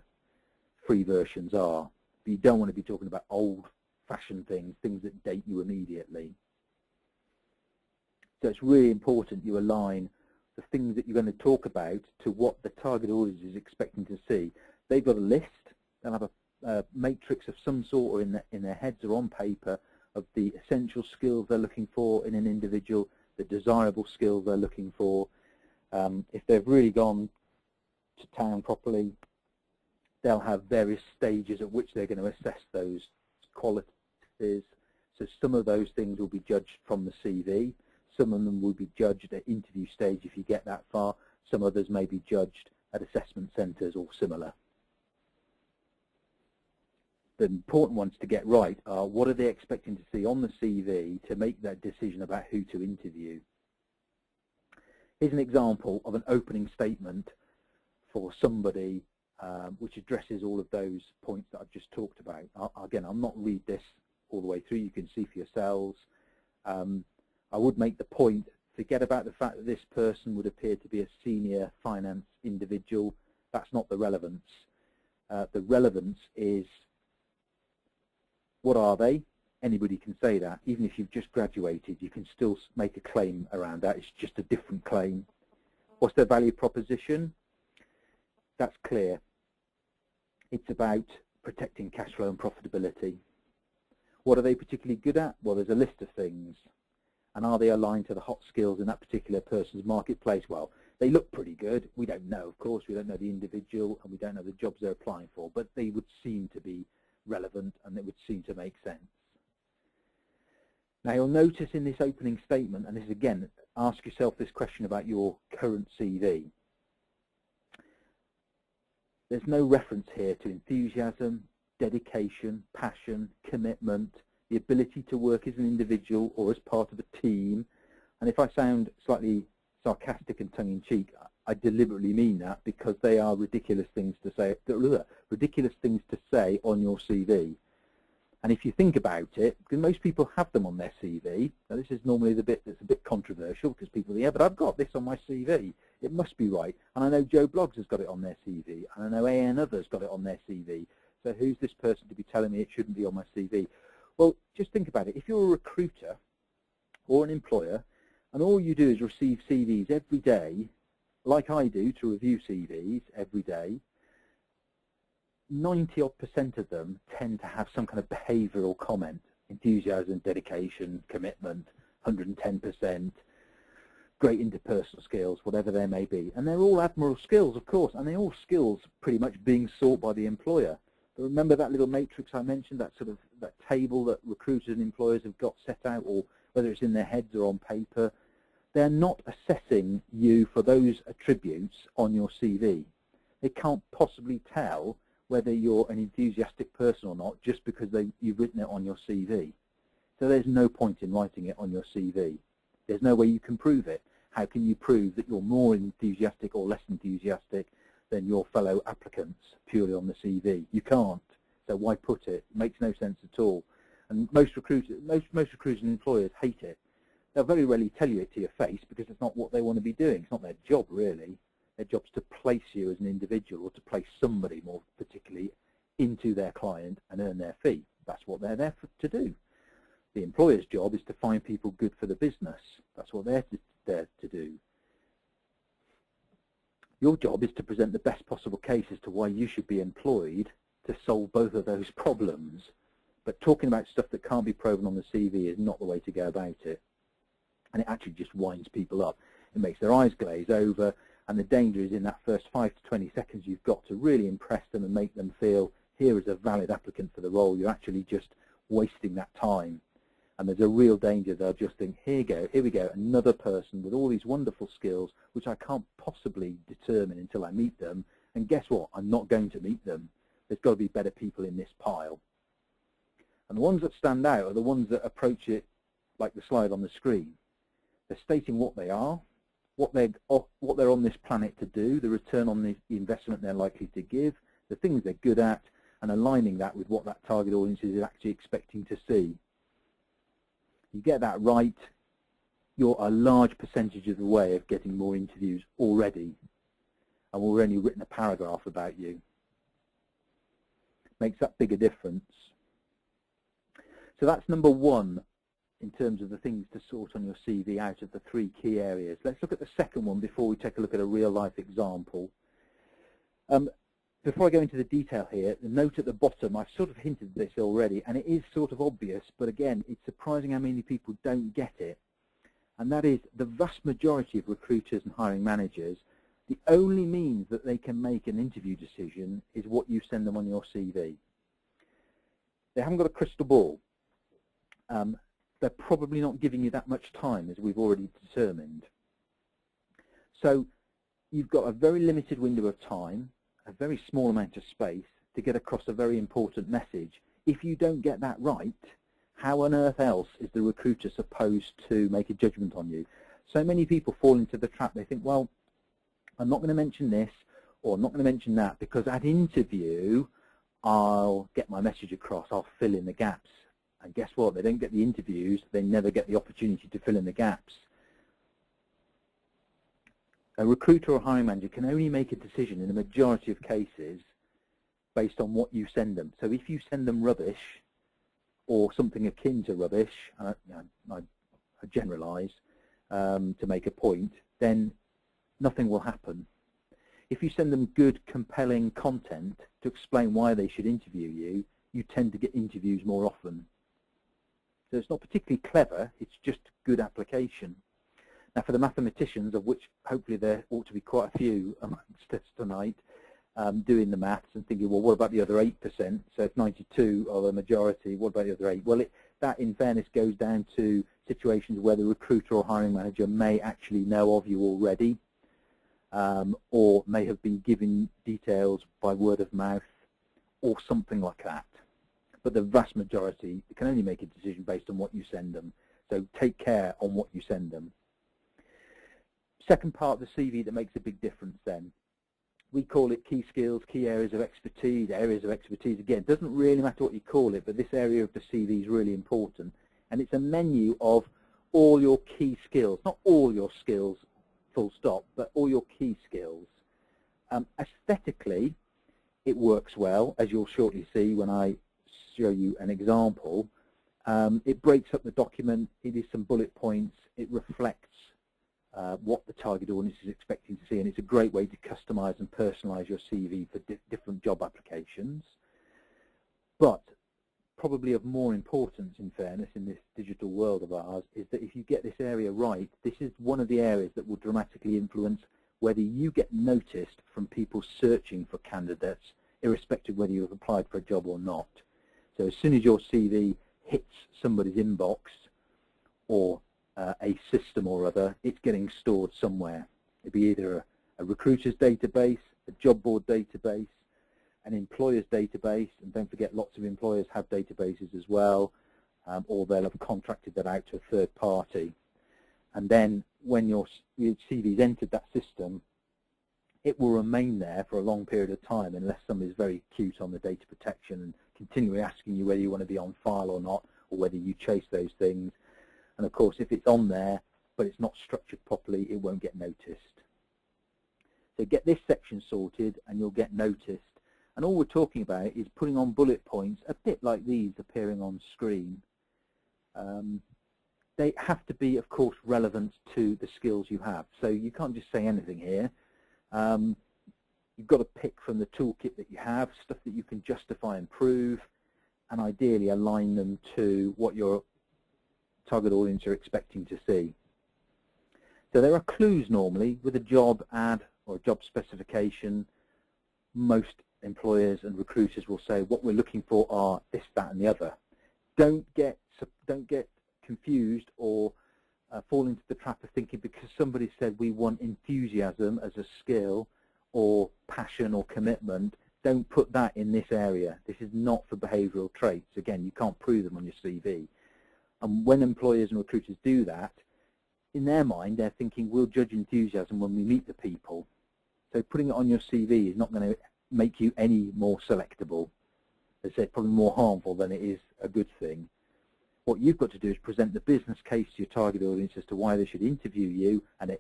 free versions are. But you don't want to be talking about old-fashioned things, things that date you immediately. So it's really important you align the things that you're going to talk about to what the target audience is expecting to see. They've got a list, they'll have a matrix of some sort, or in their heads or on paper, of the essential skills they're looking for in an individual, the desirable skills they're looking for. If they've really gone to town properly, they'll have various stages at which they're going to assess those qualities. So some of those things will be judged from the CV. Some of them will be judged at interview stage if you get that far. Some others may be judged at assessment centres or similar. The important ones to get right are, what are they expecting to see on the CV to make that decision about who to interview? Here's an example of an opening statement for somebody which addresses all of those points that I've just talked about. Again, I'll not read this all the way through. You can see for yourselves. I would make the point, forget about the fact that this person would appear to be a senior finance individual. That's not the relevance. The relevance is, what are they? Anybody can say that. Even if you've just graduated, you can still make a claim around that. It's just a different claim. What's their value proposition? That's clear. It's about protecting cash flow and profitability. What are they particularly good at? Well, there's a list of things. And are they aligned to the hot skills in that particular person's marketplace? Well, they look pretty good. We don't know, of course. We don't know the individual, and we don't know the jobs they're applying for, but they would seem to be relevant, and it would seem to make sense. Now, you'll notice in this opening statement, and this is again, ask yourself this question about your current CV. There's no reference here to enthusiasm, dedication, passion, commitment, the ability to work as an individual or as part of a team. And if I sound slightly sarcastic and tongue-in-cheek, I deliberately mean that, because they are ridiculous things to say on your CV. And if you think about it, because most people have them on their CV, now this is normally the bit that's a bit controversial, because people think, yeah, but I've got this on my CV. It must be right. And I know Joe Bloggs has got it on their CV, and I know A.N. Others got it on their CV. So who's this person to be telling me it shouldn't be on my CV? Well, just think about it. If you're a recruiter or an employer, and all you do is receive CVs every day, like I do to review CVs every day, 90% of them tend to have some kind of behavioural comment: enthusiasm, dedication, commitment, 110%, great interpersonal skills, whatever they may be. And they're all admirable skills, of course, and they're all skills pretty much being sought by the employer. But remember that little matrix I mentioned, that sort of that table that recruiters and employers have got set out, or whether it's in their heads or on paper. They're not assessing you for those attributes on your CV. They can't possibly tell whether you're an enthusiastic person or not just because you've written it on your CV. So there's no point in writing it on your CV. There's no way you can prove it. How can you prove that you're more enthusiastic or less enthusiastic than your fellow applicants purely on the CV? You can't. So why put it? It makes no sense at all. And most recruiters and employers hate it. They'll very rarely tell you it to your face, because it's not what they want to be doing. It's not their job, really. Their job's to place you as an individual, or to place somebody more particularly into their client and earn their fee. That's what they're there to do. The employer's job is to find people good for the business. That's what they're there to do. Your job is to present the best possible case as to why you should be employed to solve both of those problems. But talking about stuff that can't be proven on the CV is not the way to go about it. And it actually just winds people up. It makes their eyes glaze over, and the danger is in that first 5 to 20 seconds you've got to really impress them and make them feel, here is a valid applicant for the role. You're actually just wasting that time. And there's a real danger they'll just think, here we go, another person with all these wonderful skills which I can't possibly determine until I meet them. And guess what? I'm not going to meet them. There's got to be better people in this pile. And the ones that stand out are the ones that approach it like the slide on the screen. They're stating what they are, what they're on this planet to do, the return on the investment they're likely to give, the things they're good at, and aligning that with what that target audience is actually expecting to see. You get that right, you're a large percentage of the way of getting more interviews already, and we've only written a paragraph about you. Makes that big a difference. So that's number one in terms of the things to sort on your CV out of the 3 key areas. Let's look at the second one before we take a look at a real-life example. Before I go into the detail here, the note at the bottom, I've sort of hinted at this already, and it is sort of obvious, but again, it's surprising how many people don't get it. And that is, the vast majority of recruiters and hiring managers, the only means that they can make an interview decision is what you send them on your CV. They haven't got a crystal ball. They're probably not giving you that much time, as we've already determined. So you've got a very limited window of time, a very small amount of space to get across a very important message. If you don't get that right, how on earth else is the recruiter supposed to make a judgment on you? So many people fall into the trap. They think, well, I'm not going to mention this or I'm not going to mention that because at interview I'll get my message across, I'll fill in the gaps. And guess what? They don't get the interviews, they never get the opportunity to fill in the gaps. A recruiter or hiring manager can only make a decision in the majority of cases based on what you send them. So if you send them rubbish or something akin to rubbish, I generalise to make a point, then nothing will happen. If you send them good, compelling content to explain why they should interview you, you tend to get interviews more often. So it's not particularly clever, it's just good application. Now for the mathematicians, of which hopefully there ought to be quite a few amongst us tonight, doing the maths and thinking, well, what about the other 8%? So if 92 are the majority, what about the other 8? Well, that in fairness goes down to situations where the recruiter or hiring manager may actually know of you already, or may have been given details by word of mouth or something like that. But the vast majority can only make a decision based on what you send them. So take care on what you send them. Second part of the CV that makes a big difference then. We call it key skills, key areas of expertise, areas of expertise. Again, it doesn't really matter what you call it, but this area of the CV is really important. And it's a menu of all your key skills, not all your skills, full stop, but all your key skills. Aesthetically, it works well, as you'll shortly see when I show you an example. It breaks up the document, it is some bullet points, it reflects what the target audience is expecting to see, and it's a great way to customize and personalize your CV for different job applications. But probably of more importance, in fairness, in this digital world of ours, is that if you get this area right, this is one of the areas that will dramatically influence whether you get noticed from people searching for candidates, irrespective of whether you've applied for a job or not. So as soon as your CV hits somebody's inbox or a system or other, it's getting stored somewhere. It'd be either a recruiter's database, a job board database, an employer's database, and don't forget lots of employers have databases as well, or they'll have contracted that out to a third party. And then when your CV's entered that system, it will remain there for a long period of time unless somebody's very cute on the data protection and continually asking you whether you want to be on file or not, or whether you chase those things. And of course, if it's on there, but it's not structured properly, it won't get noticed. So get this section sorted and you'll get noticed. And all we're talking about is putting on bullet points, a bit like these appearing on screen. They have to be, of course, relevant to the skills you have. So you can't just say anything here. You've got to pick from the toolkit that you have, stuff that you can justify and prove, and ideally align them to what your target audience are expecting to see. So there are clues normally with a job ad or a job specification. Most employers and recruiters will say what we're looking for are this, that, and the other. Don't get confused or fall into the trap of thinking because somebody said we want enthusiasm as a skill or passion or commitment, don't put that in this area. This is not for behavioural traits. Again, you can't prove them on your CV. And when employers and recruiters do that, in their mind, they're thinking we'll judge enthusiasm when we meet the people. So putting it on your CV is not going to make you any more selectable. As I said, probably more harmful than it is a good thing. What you've got to do is present the business case to your target audience as to why they should interview you, and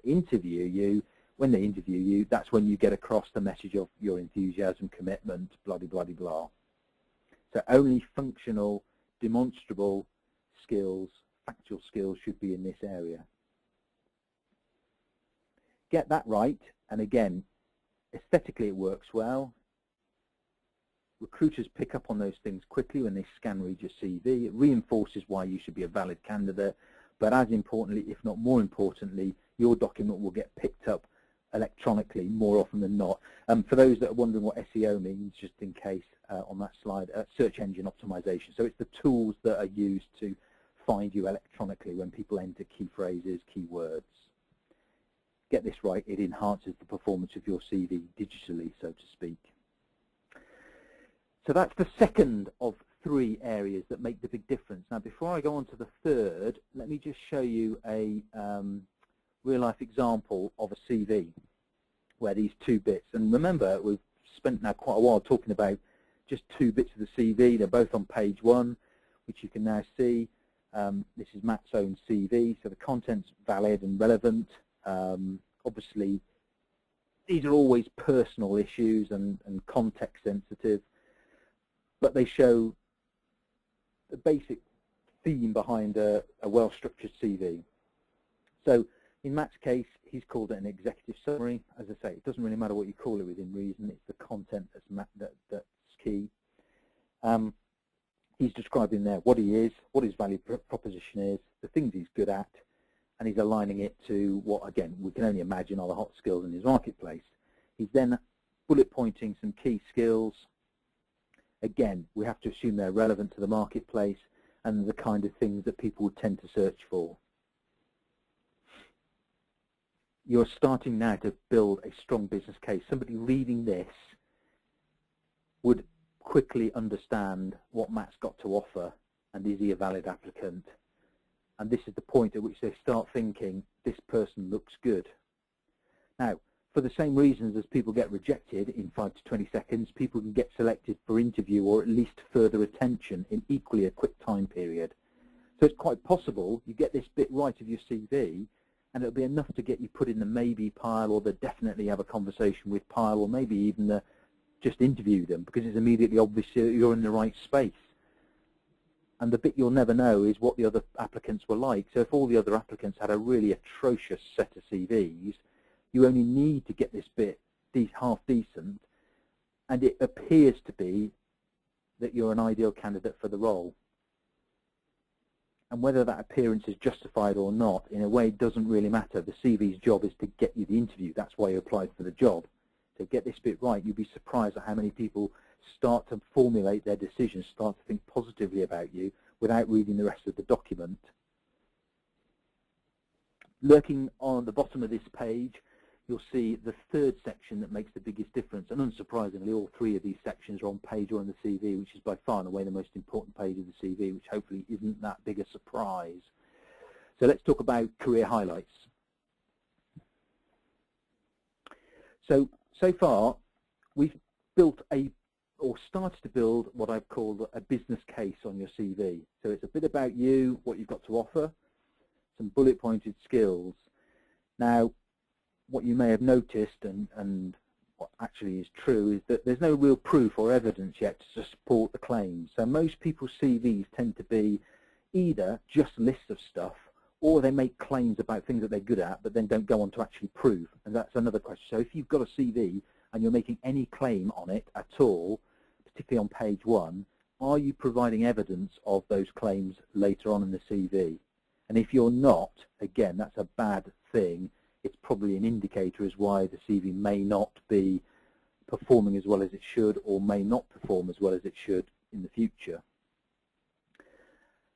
when they interview you, that's when you get across the message of your enthusiasm, commitment, blah, blah, blah, blah. So only functional, demonstrable skills, factual skills should be in this area. Get that right, and again, aesthetically it works well. Recruiters pick up on those things quickly when they scan read your CV. It reinforces why you should be a valid candidate, but as importantly, if not more importantly, your document will get picked up electronically more often than not. For those that are wondering what SEO means, just in case on that slide, search engine optimization. So it's the tools that are used to find you electronically when people enter key phrases, keywords. Get this right, it enhances the performance of your CV digitally, so to speak. So that's the second of 3 areas that make the big difference. Now, before I go on to the third, let me just show you a real-life example of a CV where these 2 bits, and remember, we've spent now quite a while talking about just 2 bits of the CV. They're both on page 1, which you can now see. This is Matt's own CV, so the content's valid and relevant. Obviously, these are always personal issues and context sensitive, but they show the basic theme behind a well-structured CV. So in Matt's case, he's called it an executive summary. As I say, it doesn't really matter what you call it within reason. It's the content that's key. He's describing there what he is, what his value proposition is, the things he's good at, and he's aligning it to what, again, we can only imagine are the hot skills in his marketplace. He's then bullet pointing some key skills. Again, we have to assume they're relevant to the marketplace and the kind of things that people would tend to search for. You're starting now to build a strong business case. Somebody reading this would quickly understand what Matt's got to offer, and is he a valid applicant? And this is the point at which they start thinking, this person looks good. Now, for the same reasons as people get rejected in 5 to 20 seconds, people can get selected for interview or at least further attention in equally a quick time period. So it's quite possible you get this bit right of your CV and it'll be enough to get you put in the maybe pile or the definitely have a conversation with pile, or maybe even the just interview them, because it's immediately obvious you're in the right space. And the bit you'll never know is what the other applicants were like. So if all the other applicants had a really atrocious set of CVs, you only need to get this bit half decent, and it appears to be that you're an ideal candidate for the role. And whether that appearance is justified or not, in a way, doesn't really matter. The CV's job is to get you the interview. That's why you applied for the job. So get this bit right. You'll be surprised at how many people start to formulate their decisions, start to think positively about you without reading the rest of the document. Lurking on the bottom of this page, you'll see the third section that makes the biggest difference, and unsurprisingly all 3 of these sections are on page 1 of the CV, which is by far and away the most important page of the CV, which hopefully isn't that big a surprise. So let's talk about career highlights. So far we've built or started to build what I've called a business case on your CV. So it's a bit about you, what you've got to offer, some bullet pointed skills. Now, what you may have noticed, and what actually is true, is that there's no real proof or evidence yet to support the claims. So most people's CVs tend to be either just lists of stuff, or they make claims about things that they're good at, but then don't go on to actually prove. And that's another question. So if you've got a CV and you're making any claim on it at all, particularly on page 1, are you providing evidence of those claims later on in the CV? And if you're not, again, that's a bad thing. It's probably an indicator as why the CV may not be performing as well as it should, or may not perform as well as it should in the future.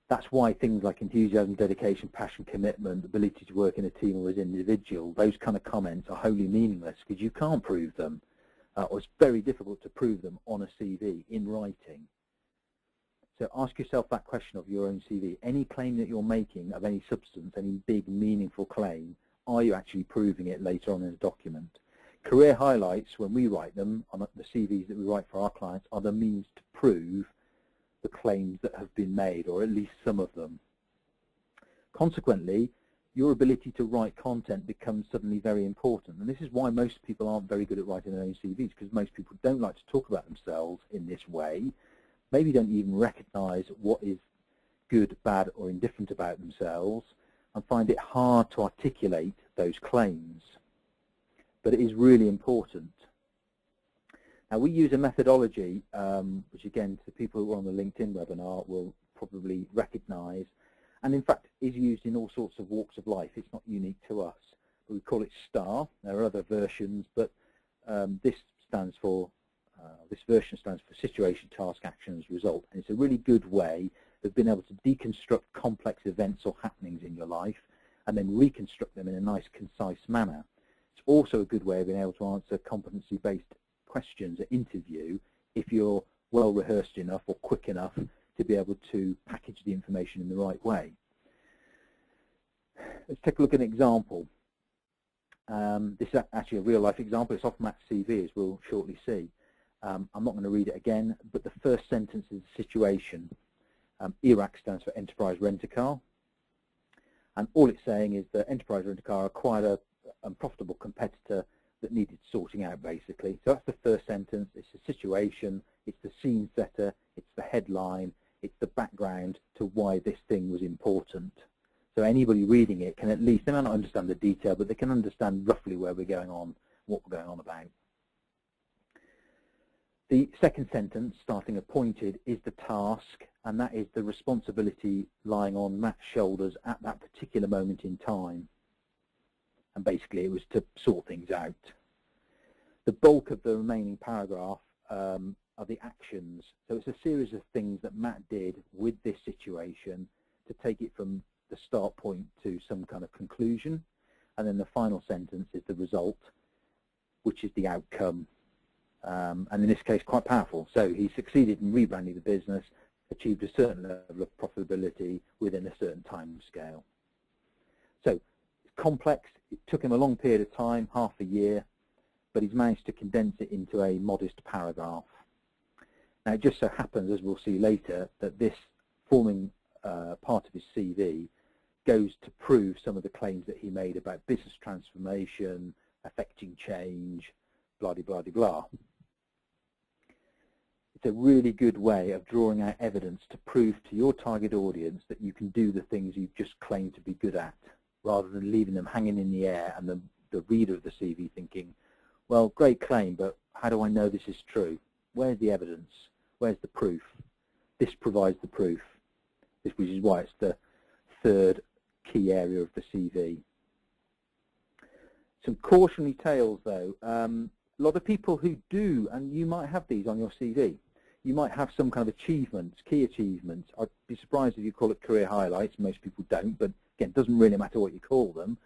That's why things like enthusiasm, dedication, passion, commitment, ability to work in a team or as an individual, those kind of comments are wholly meaningless because you can't prove them, or it's very difficult to prove them on a CV in writing. So ask yourself that question of your own CV. Any claim that you're making of any substance, any big, meaningful claim, are you actually proving it later on in a document? Career highlights, when we write them, on the CVs that we write for our clients, are the means to prove the claims that have been made, or at least some of them. Consequently, your ability to write content becomes suddenly very important. And this is why most people aren't very good at writing their own CVs, because most people don't like to talk about themselves in this way, maybe don't even recognize what is good, bad, or indifferent about themselves, and find it hard to articulate those claims. But it is really important. Now we use a methodology, which again, to people who are on the LinkedIn webinar will probably recognize, and in fact is used in all sorts of walks of life. It's not unique to us. But we call it STAR. There are other versions, but this version stands for Situation, Task, Actions, Result. And it's a really good way of being able to deconstruct complex events or happenings in your life and then reconstruct them in a nice, concise manner. It's also a good way of being able to answer competency-based questions at interview if you're well rehearsed enough or quick enough to be able to package the information in the right way. Let's take a look at an example. This is actually a real-life example. It's off Matt's CV, as we'll shortly see. I'm not going to read it again, but the first sentence is the situation. ERAC stands for Enterprise Rent-A-Car. And all it's saying is that Enterprise Rent-A-Car acquired a unprofitable competitor that needed sorting out, basically. So that's the first sentence. It's the situation, it's the scene setter, it's the headline, it's the background to why this thing was important. So anybody reading it can at least, they may not understand the detail, but they can understand roughly where we're going on, what we're going on about. The second sentence, starting appointed, is the task, and that is the responsibility lying on Matt's shoulders at that particular moment in time. And basically it was to sort things out. The bulk of the remaining paragraph are the actions. So it's a series of things that Matt did with this situation to take it from the start point to some kind of conclusion. And then the final sentence is the result, which is the outcome. And in this case, quite powerful. So he succeeded in rebranding the business, achieved a certain level of profitability within a certain time scale. So it's complex. It took him a long period of time, half a year, but he's managed to condense it into a modest paragraph. Now, it just so happens, as we'll see later, that this forming part of his CV goes to prove some of the claims that he made about business transformation, affecting change, blah, blah, blah, blah. It's a really good way of drawing out evidence to prove to your target audience that you can do the things you've just claimed to be good at, rather than leaving them hanging in the air and the reader of the CV thinking, well, great claim, but how do I know this is true? Where's the evidence? Where's the proof? This provides the proof, which is why it's the third key area of the CV. Some cautionary tales, though. A lot of people who do, and you might have these on your CV, you might have some kind of achievements, key achievements. I'd be surprised if you call it career highlights. Most people don't, but again, it doesn't really matter what you call them.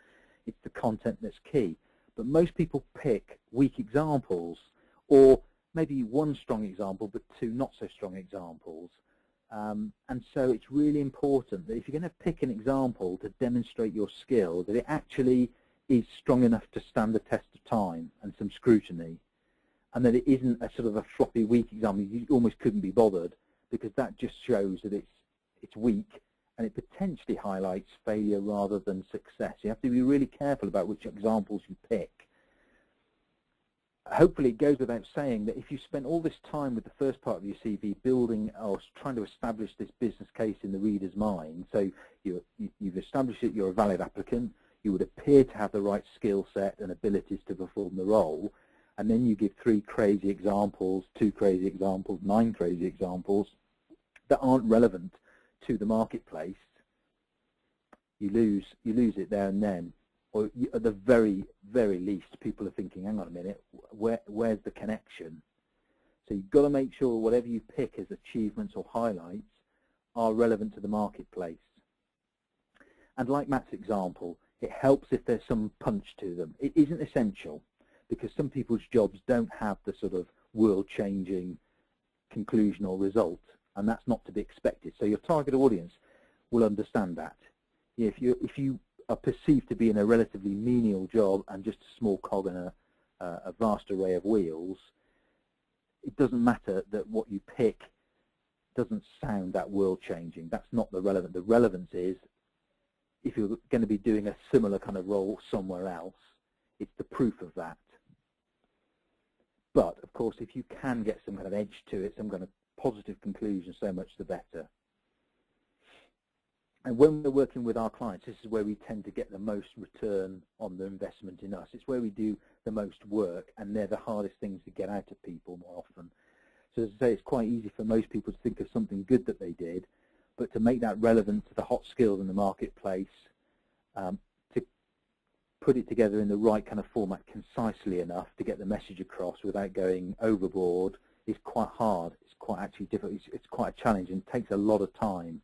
It's the content that's key. But most people pick weak examples, or maybe one strong example, but two not so strong examples. And so it's really important that if you're going to pick an example to demonstrate your skill, that it actually is strong enough to stand the test of time and some scrutiny, and that it isn't a sort of a floppy, weak example. You almost couldn't be bothered, because that just shows that it's weak, and it potentially highlights failure rather than success. You have to be really careful about which examples you pick. Hopefully it goes without saying that if you spent all this time with the first part of your CV building or trying to establish this business case in the reader's mind, so you've established that you're a valid applicant, you would appear to have the right skill set and abilities to perform the role, and then you give 3 crazy examples, 2 crazy examples, 9 crazy examples that aren't relevant to the marketplace, you lose it there and then. Or at the very, very least, people are thinking, hang on a minute, where's the connection? So you've got to make sure whatever you pick as achievements or highlights are relevant to the marketplace. And like Matt's example, it helps if there's some punch to them. It isn't essential, because some people's jobs don't have the sort of world-changing conclusion or result, and that's not to be expected. So your target audience will understand that. If you are perceived to be in a relatively menial job and just a small cog in a vast array of wheels, it doesn't matter that what you pick doesn't sound that world-changing. That's not the relevant. The relevance is if you're going to be doing a similar kind of role somewhere else, it's the proof of that. But, of course, if you can get some kind of edge to it, some kind of positive conclusion, so much the better. And when we're working with our clients, this is where we tend to get the most return on their investment in us. It's where we do the most work, and they're the hardest things to get out of people more often. So as I say, it's quite easy for most people to think of something good that they did, but to make that relevant to the hot skills in the marketplace, to put it together in the right kind of format concisely enough to get the message across without going overboard is quite hard. It's quite actually difficult. It's quite a challenge and takes a lot of time.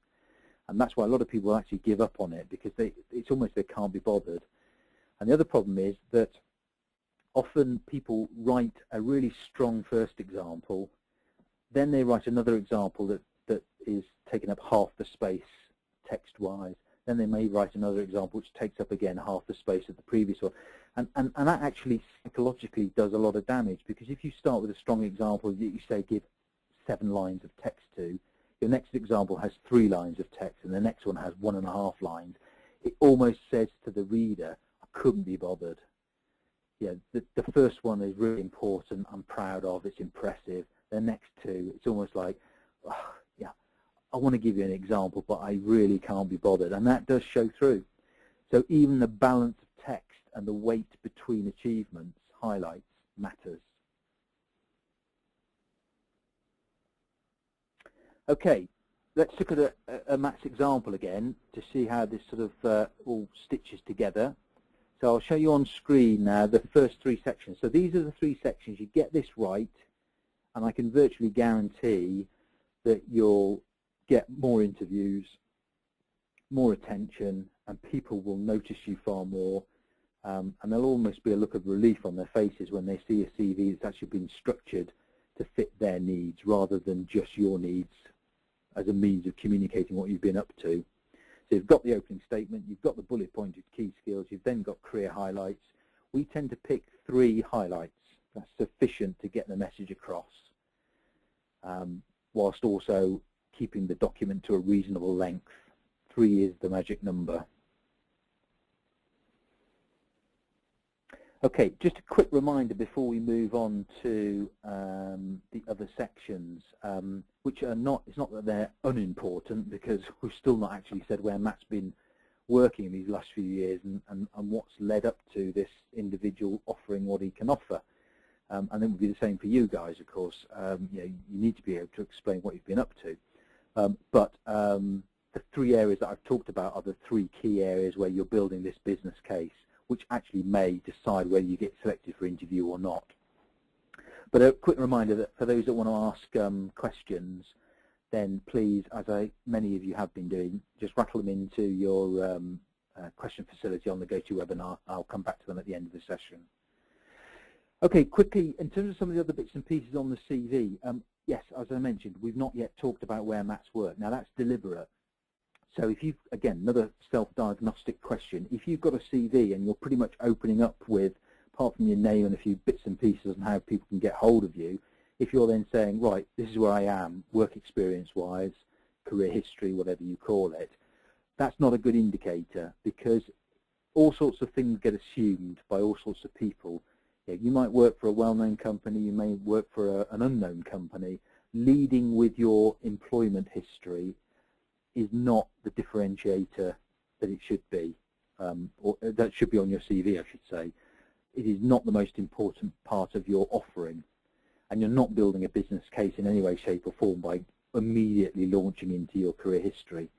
And that's why a lot of people actually give up on it, because it's almost they can't be bothered. And the other problem is that often people write a really strong first example, then they write another example that is taking up half the space text-wise, then they may write another example which takes up again half the space of the previous one. And that actually psychologically does a lot of damage, because if you start with a strong example that you say give 7 lines of text to, your next example has 3 lines of text and the next one has 1.5 lines, it almost says to the reader, I couldn't be bothered. Yeah, the first one is really important, I'm proud of, it's impressive. The next 2, it's almost like, oh, yeah, I want to give you an example, but I really can't be bothered. And that does show through. So even the balance of text and the weight between achievements, highlights, matters. Okay, let's look at a Matt's example again to see how this sort of all stitches together. So I'll show you on screen now the first 3 sections. So these are the 3 sections. You get this right, and I can virtually guarantee that you'll get more interviews, more attention, and people will notice you far more. And there'll almost be a look of relief on their faces when they see a CV that's actually been structured to fit their needs rather than just your needs as a means of communicating what you've been up to. So you've got the opening statement, you've got the bullet pointed key skills, you've then got career highlights. We tend to pick 3 highlights. That's sufficient to get the message across, whilst also keeping the document to a reasonable length. 3 is the magic number. Okay, just a quick reminder before we move on to the other sections, which are not, it's not that they're unimportant, because we've still not actually said where Matt's been working in these last few years and what's led up to this individual offering what he can offer. And then it would be the same for you guys, of course. You know, you need to be able to explain what you've been up to. But the 3 areas that I've talked about are the 3 key areas where you're building this business case, which actually may decide whether you get selected for interview or not. But a quick reminder that for those that want to ask questions, then please, as many of you have been doing, just rattle them into your question facility on the GoToWebinar. I'll come back to them at the end of the session. Okay, quickly, in terms of some of the other bits and pieces on the CV, yes, as I mentioned, we've not yet talked about where Matt's worked. Now, that's deliberate. So if you've, again, another self-diagnostic question, if you've got a CV and you're pretty much opening up with, apart from your name and a few bits and pieces on how people can get hold of you, if you're then saying, right, this is where I am, work experience-wise, career history, whatever you call it, that's not a good indicator, because all sorts of things get assumed by all sorts of people. You might work for a well-known company, you may work for an unknown company. Leading with your employment history is not the differentiator that it should be, or that should be on your CV, I should say. It is not the most important part of your offering, and you're not building a business case in any way, shape or form by immediately launching into your career history.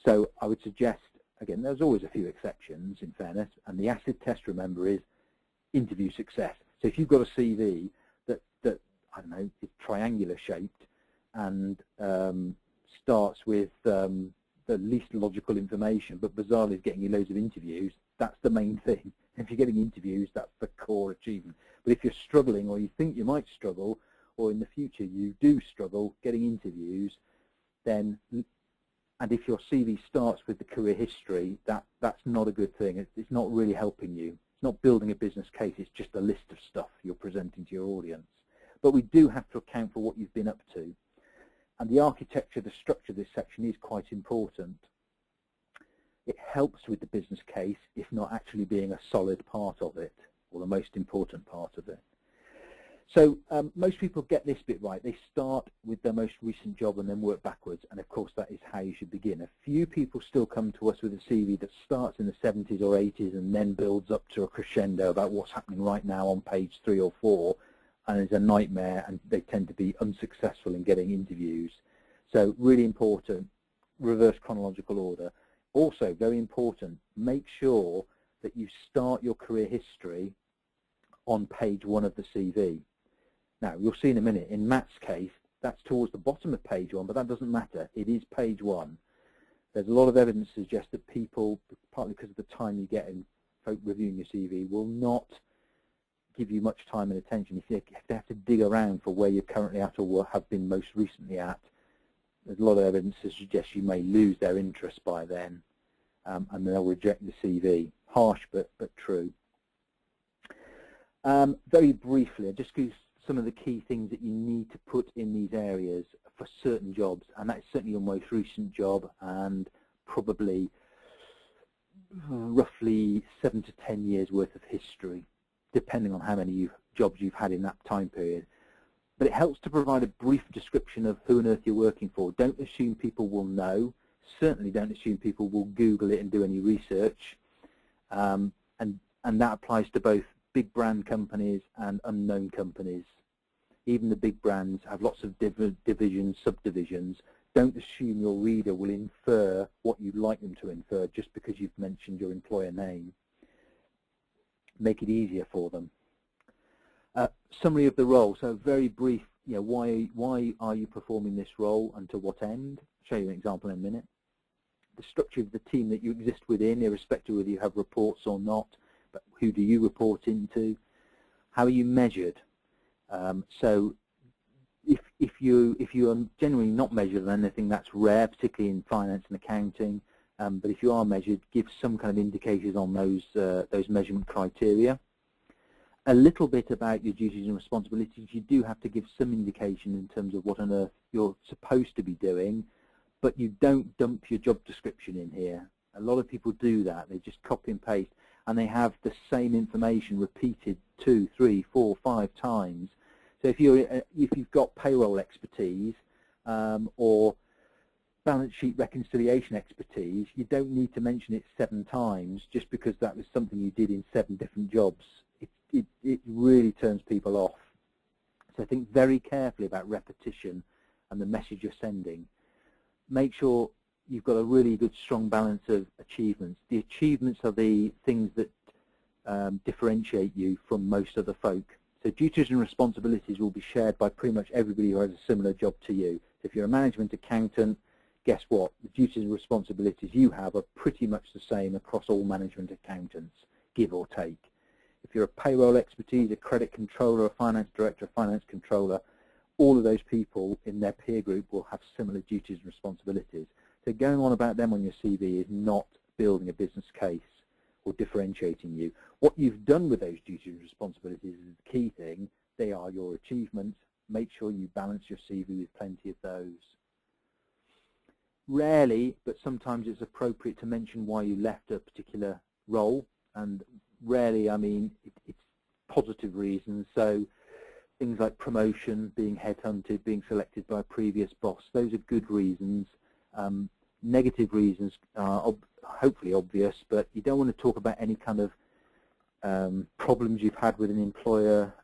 So I would suggest, again, there's always a few exceptions in fairness, and the acid test, remember, is interview success. So if you've got a CV that I don't know, is triangular shaped and starts with the least logical information, but bizarrely is getting you loads of interviews, that's the main thing. If you're getting interviews, that's the core achievement. But if you're struggling, or you think you might struggle, or in the future you do struggle getting interviews, then, and if your CV starts with the career history, that's not a good thing. It's not really helping you. It's not building a business case, it's just a list of stuff you're presenting to your audience. But we do have to account for what you've been up to. And the architecture, the structure of this section is quite important. It helps with the business case, if not actually being a solid part of it, or the most important part of it. So most people get this bit right. They start with their most recent job and then work backwards, and of course that is how you should begin. A few people still come to us with a CV that starts in the 70s or 80s and then builds up to a crescendo about what's happening right now on page 3 or 4, and it's a nightmare, and they tend to be unsuccessful in getting interviews. So really important, reverse chronological order. Also very important, make sure that you start your career history on page 1 of the CV. Now, you'll see in a minute, in Matt's case, that's towards the bottom of page 1, but that doesn't matter. It is page 1. There's a lot of evidence to suggest that people, partly because of the time you get in reviewing your CV, will not give you much time and attention. If they have to dig around for where you're currently at or have been most recently at, there's a lot of evidence to suggest you may lose their interest by then, and they'll reject the CV. Harsh, but true. Very briefly, I'll just give some of the key things that you need to put in these areas for certain jobs, and that's certainly your most recent job and probably roughly 7 to 10 years worth of history, depending on how many jobs you've had in that time period. But it helps to provide a brief description of who on earth you're working for. Don't assume people will know. Certainly don't assume people will Google it and do any research. And that applies to both big brand companies and unknown companies. Even the big brands have lots of divisions, subdivisions. Don't assume your reader will infer what you'd like them to infer just because you've mentioned your employer name. Make it easier for them. Summary of the role. So very brief. Why are you performing this role and to what end? I'll show you an example in a minute. The structure of the team that you exist within, irrespective of whether you have reports or not. But who do you report into? How are you measured? So if you are generally not measured on anything, that's rare, particularly in finance and accounting. But if you are measured, give some kind of indicators on those measurement criteria. A little bit about your duties and responsibilities. You do have to give some indication in terms of what on earth you're supposed to be doing, but you don't dump your job description in here. A lot of people do that. They just copy and paste, and they have the same information repeated 2, 3, 4, 5 times. So if you've got payroll expertise or balance sheet reconciliation expertise, you don't need to mention it 7 times just because that was something you did in 7 different jobs. It really turns people off. So think very carefully about repetition and the message you're sending. Make sure you've got a really good, strong balance of achievements. The achievements are the things that differentiate you from most other folk. So duties and responsibilities will be shared by pretty much everybody who has a similar job to you. If you're a management accountant, guess what? The duties and responsibilities you have are pretty much the same across all management accountants, give or take. If you're a payroll expertise, a credit controller, a finance director, a finance controller, all of those people in their peer group will have similar duties and responsibilities. So going on about them on your CV is not building a business case or differentiating you. What you've done with those duties and responsibilities is the key thing. They are your achievements. Make sure you balance your CV with plenty of those. Rarely, but sometimes it's appropriate to mention why you left a particular role, and rarely, I mean, it's positive reasons. So things like promotion, being headhunted, being selected by a previous boss, those are good reasons. Negative reasons are hopefully obvious, but you don't want to talk about any kind of problems you've had with an employer,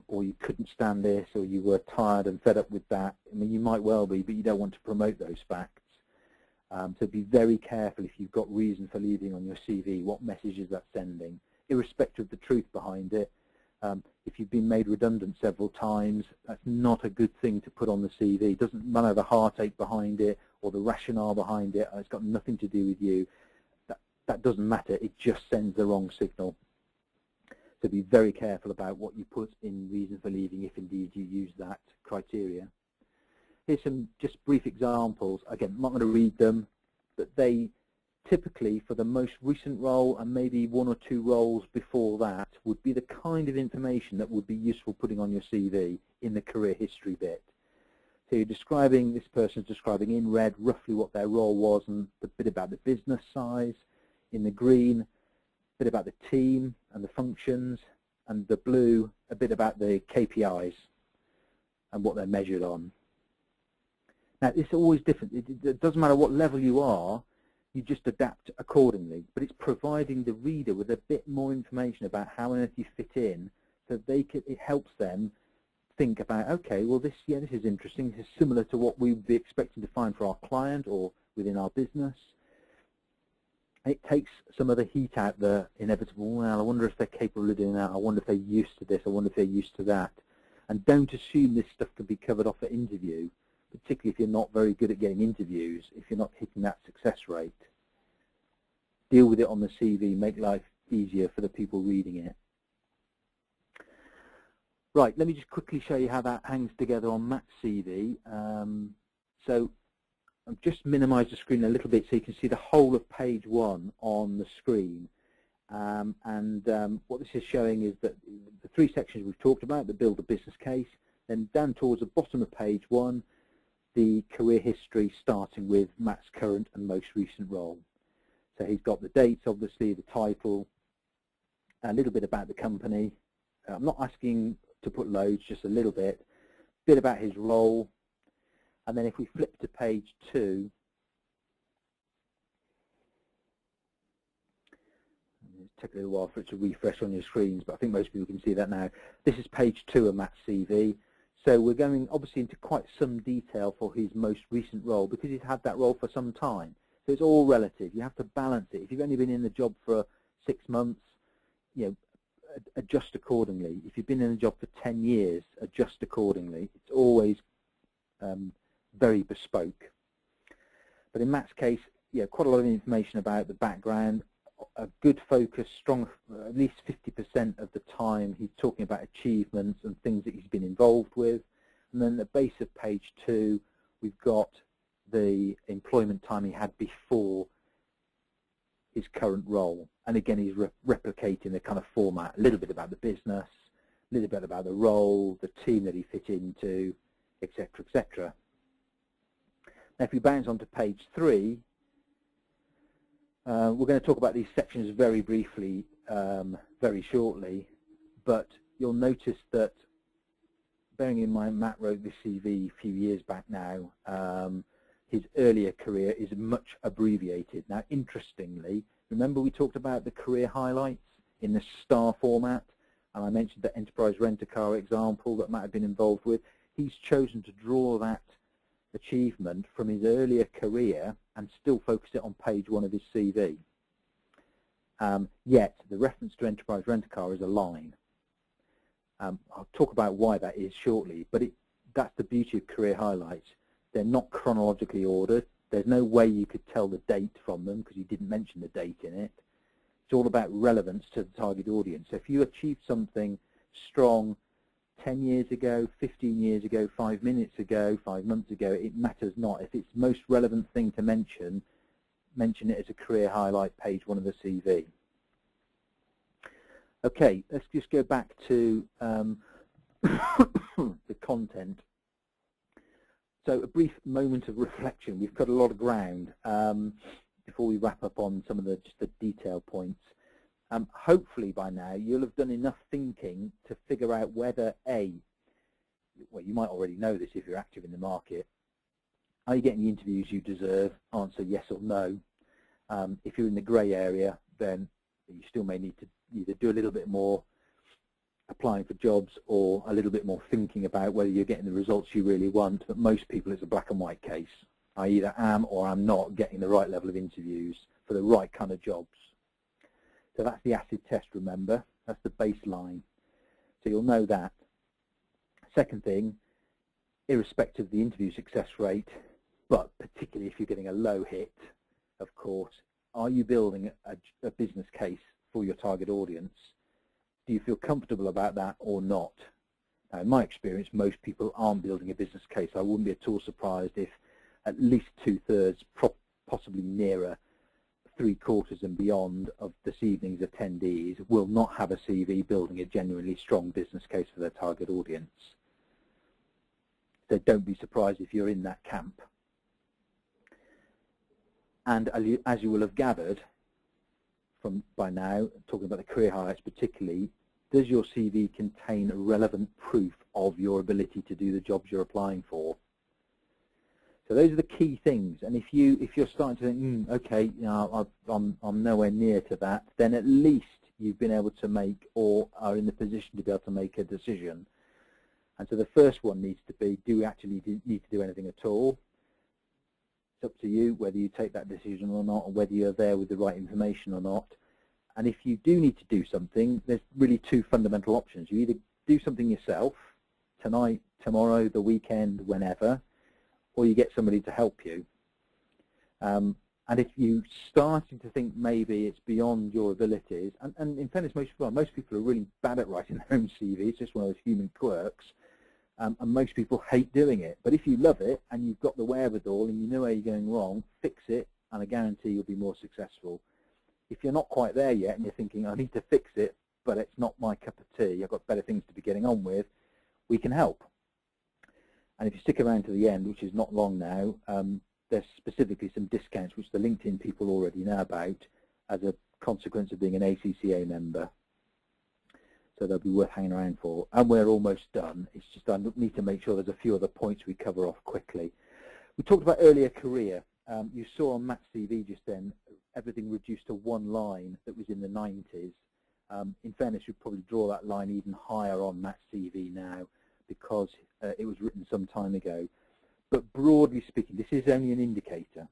or you couldn't stand this, or you were tired and fed up with that. I mean, you might well be, but you don't want to promote those facts. So be very careful if you've got reason for leaving on your CV, what message is that sending, irrespective of the truth behind it. If you've been made redundant several times, that's not a good thing to put on the CV. It doesn't matter the heartache behind it or the rationale behind it. It's got nothing to do with you. That doesn't matter. It just sends the wrong signal. So be very careful about what you put in reason for leaving, if indeed you use that criteria. Here's some just brief examples. Again, I'm not going to read them, but they typically, for the most recent role and maybe 1 or 2 roles before that, would be the kind of information that would be useful putting on your CV in the career history bit. So you're describing, this person's describing in red roughly what their role was and a bit about the business size. In the green, a bit about the team and the functions. and the blue a bit about the KPIs and what they're measured on. Now, it's always different. It doesn't matter what level you are, you just adapt accordingly. But it's providing the reader with a bit more information about how on earth you fit in, so it helps them think about, okay, well, this is interesting. This is similar to what we would be expecting to find for our client or within our business. It takes some of the heat out, the inevitable, well, I wonder if they're capable of doing that. I wonder if they're used to this. I wonder if they're used to that. And don't assume this stuff can be covered off at interview, particularly if you're not very good at getting interviews, if you're not hitting that success rate. Deal with it on the CV, make life easier for the people reading it. Right, let me just quickly show you how that hangs together on Matt's CV. So I've just minimized the screen a little bit so you can see the whole of page 1 on the screen. What this is showing is that the 3 sections we've talked about that build a business case, then down towards the bottom of page 1, the career history starting with Matt's current and most recent role. So he's got the dates, obviously, the title, a little bit about the company. I'm not asking to put loads, just a little bit about his role. And then if we flip to page 2, it'll take a little while for it to refresh on your screens, but I think most people can see that now. This is page 2 of Matt's CV. So we're going obviously into quite some detail for his most recent role because he's had that role for some time. So it's all relative. You have to balance it. If you've only been in the job for 6 months, adjust accordingly. If you've been in a job for 10 years, adjust accordingly. It's always very bespoke. But in Matt's case, quite a lot of information about the background, a good focus, strong, at least 50% of the time he's talking about achievements and things that he's been involved with. And then at the base of page 2, we've got the employment time he had before his current role. And again, he's replicating the kind of format, a little bit about the business, a little bit about the role, the team that he fit into, etc., etc. Now, if we bounce onto page 3, we're going to talk about these sections very briefly, very shortly, but you'll notice that, bearing in mind Matt wrote this CV a few years back now, his earlier career is much abbreviated. Now, interestingly, remember we talked about the career highlights in the star format, and I mentioned the enterprise rent-a-car example that Matt had been involved with. He's chosen to draw that achievement from his earlier career and still focus it on page 1 of his CV. Yet, the reference to enterprise rent-a-car is a line. I'll talk about why that is shortly, but that's the beauty of career highlights. They're not chronologically ordered. There's no way you could tell the date from them because you didn't mention the date in it. It's all about relevance to the target audience. So if you achieved something strong 10 years ago, 15 years ago, 5 minutes ago, 5 months ago, it matters not. If it's the most relevant thing to mention it as a career highlight, page 1 of the CV. Okay, let's just go back to the content. So a brief moment of reflection. We've cut a lot of ground before we wrap up on some of just the detail points. Hopefully by now you'll have done enough thinking to figure out whether well, you might already know this if you're active in the market, are you getting the interviews you deserve? Answer yes or no. If you're in the grey area, then you still may need to either do a little bit more applying for jobs or a little bit more thinking about whether you're getting the results you really want. But most people, it's a black and white case. I either am or I'm not getting the right level of interviews for the right kind of jobs. So that's the acid test, remember. That's the baseline. So you'll know that. Second thing, irrespective of the interview success rate, but particularly if you're getting a low hit, of course, are you building a business case for your target audience? Do you feel comfortable about that or not? Now, in my experience, most people aren't building a business case. I wouldn't be at all surprised if at least 2/3, possibly nearer 3/4 and beyond of this evening's attendees will not have a CV building a genuinely strong business case for their target audience. So don't be surprised if you're in that camp. And as you will have gathered from by now, talking about the career highlights particularly, does your CV contain relevant proof of your ability to do the jobs you're applying for? So those are the key things. And if you're starting to think, okay, you know, I'm nowhere near to that, then at least you've been able to make, or are in the position to be able to make, a decision. And so the first one needs to be, do we actually need to do anything at all? It's up to you whether you take that decision or not, or whether you're there with the right information or not. And if you do need to do something, there's really two fundamental options. You either do something yourself, tonight, tomorrow, the weekend, whenever, or you get somebody to help you. And if you're starting to think maybe it's beyond your abilities, and in fairness, most people are really bad at writing their own CV. It's just one of those human quirks, and most people hate doing it. But if you love it and you've got the wherewithal and you know where you're going wrong, fix it, and I guarantee you'll be more successful. If you're not quite there yet and you're thinking, I need to fix it, but it's not my cup of tea, I've got better things to be getting on with, we can help. And if you stick around to the end, which is not long now, there's specifically some discounts which the LinkedIn people already know about as a consequence of being an ACCA member. So they'll be worth hanging around for. And we're almost done. It's just I need to make sure there's a few other points we cover off quickly. We talked about earlier career. You saw on Matt's CV just then everything reduced to one line that was in the 90s. In fairness, you'd probably draw that line even higher on Matt's CV now because it was written some time ago. But broadly speaking, this is only an indicator.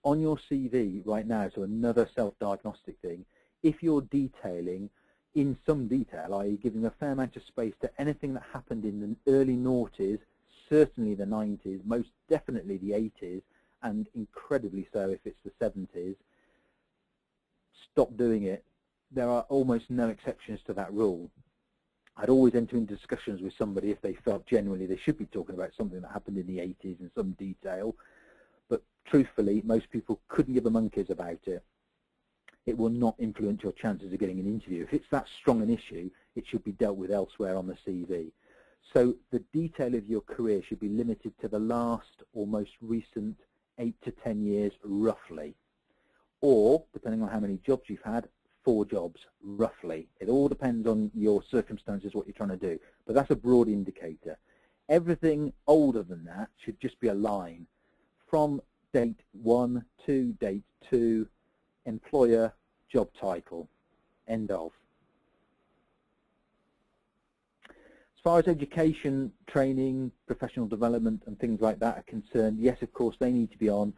On your CV right now, so another self-diagnostic thing, if you're detailing in some detail, i.e. giving a fair amount of space to anything that happened in the early noughties, certainly the 90s, most definitely the 80s, and incredibly so if it's the 70s, stop doing it. There are almost no exceptions to that rule. I'd always enter into discussions with somebody if they felt genuinely they should be talking about something that happened in the 80s in some detail, but truthfully, most people couldn't give a monkeys about it. It will not influence your chances of getting an interview. If it's that strong an issue, it should be dealt with elsewhere on the CV. So the detail of your career should be limited to the last or most recent 8 to 10 years roughly, or depending on how many jobs you've had, 4 jobs roughly. It all depends on your circumstances, what you're trying to do, but that's a broad indicator. Everything older than that should just be a line from date 1 to date 2, employer, job title, end of. As far as education, training, professional development and things like that are concerned, yes, of course, they need to be on.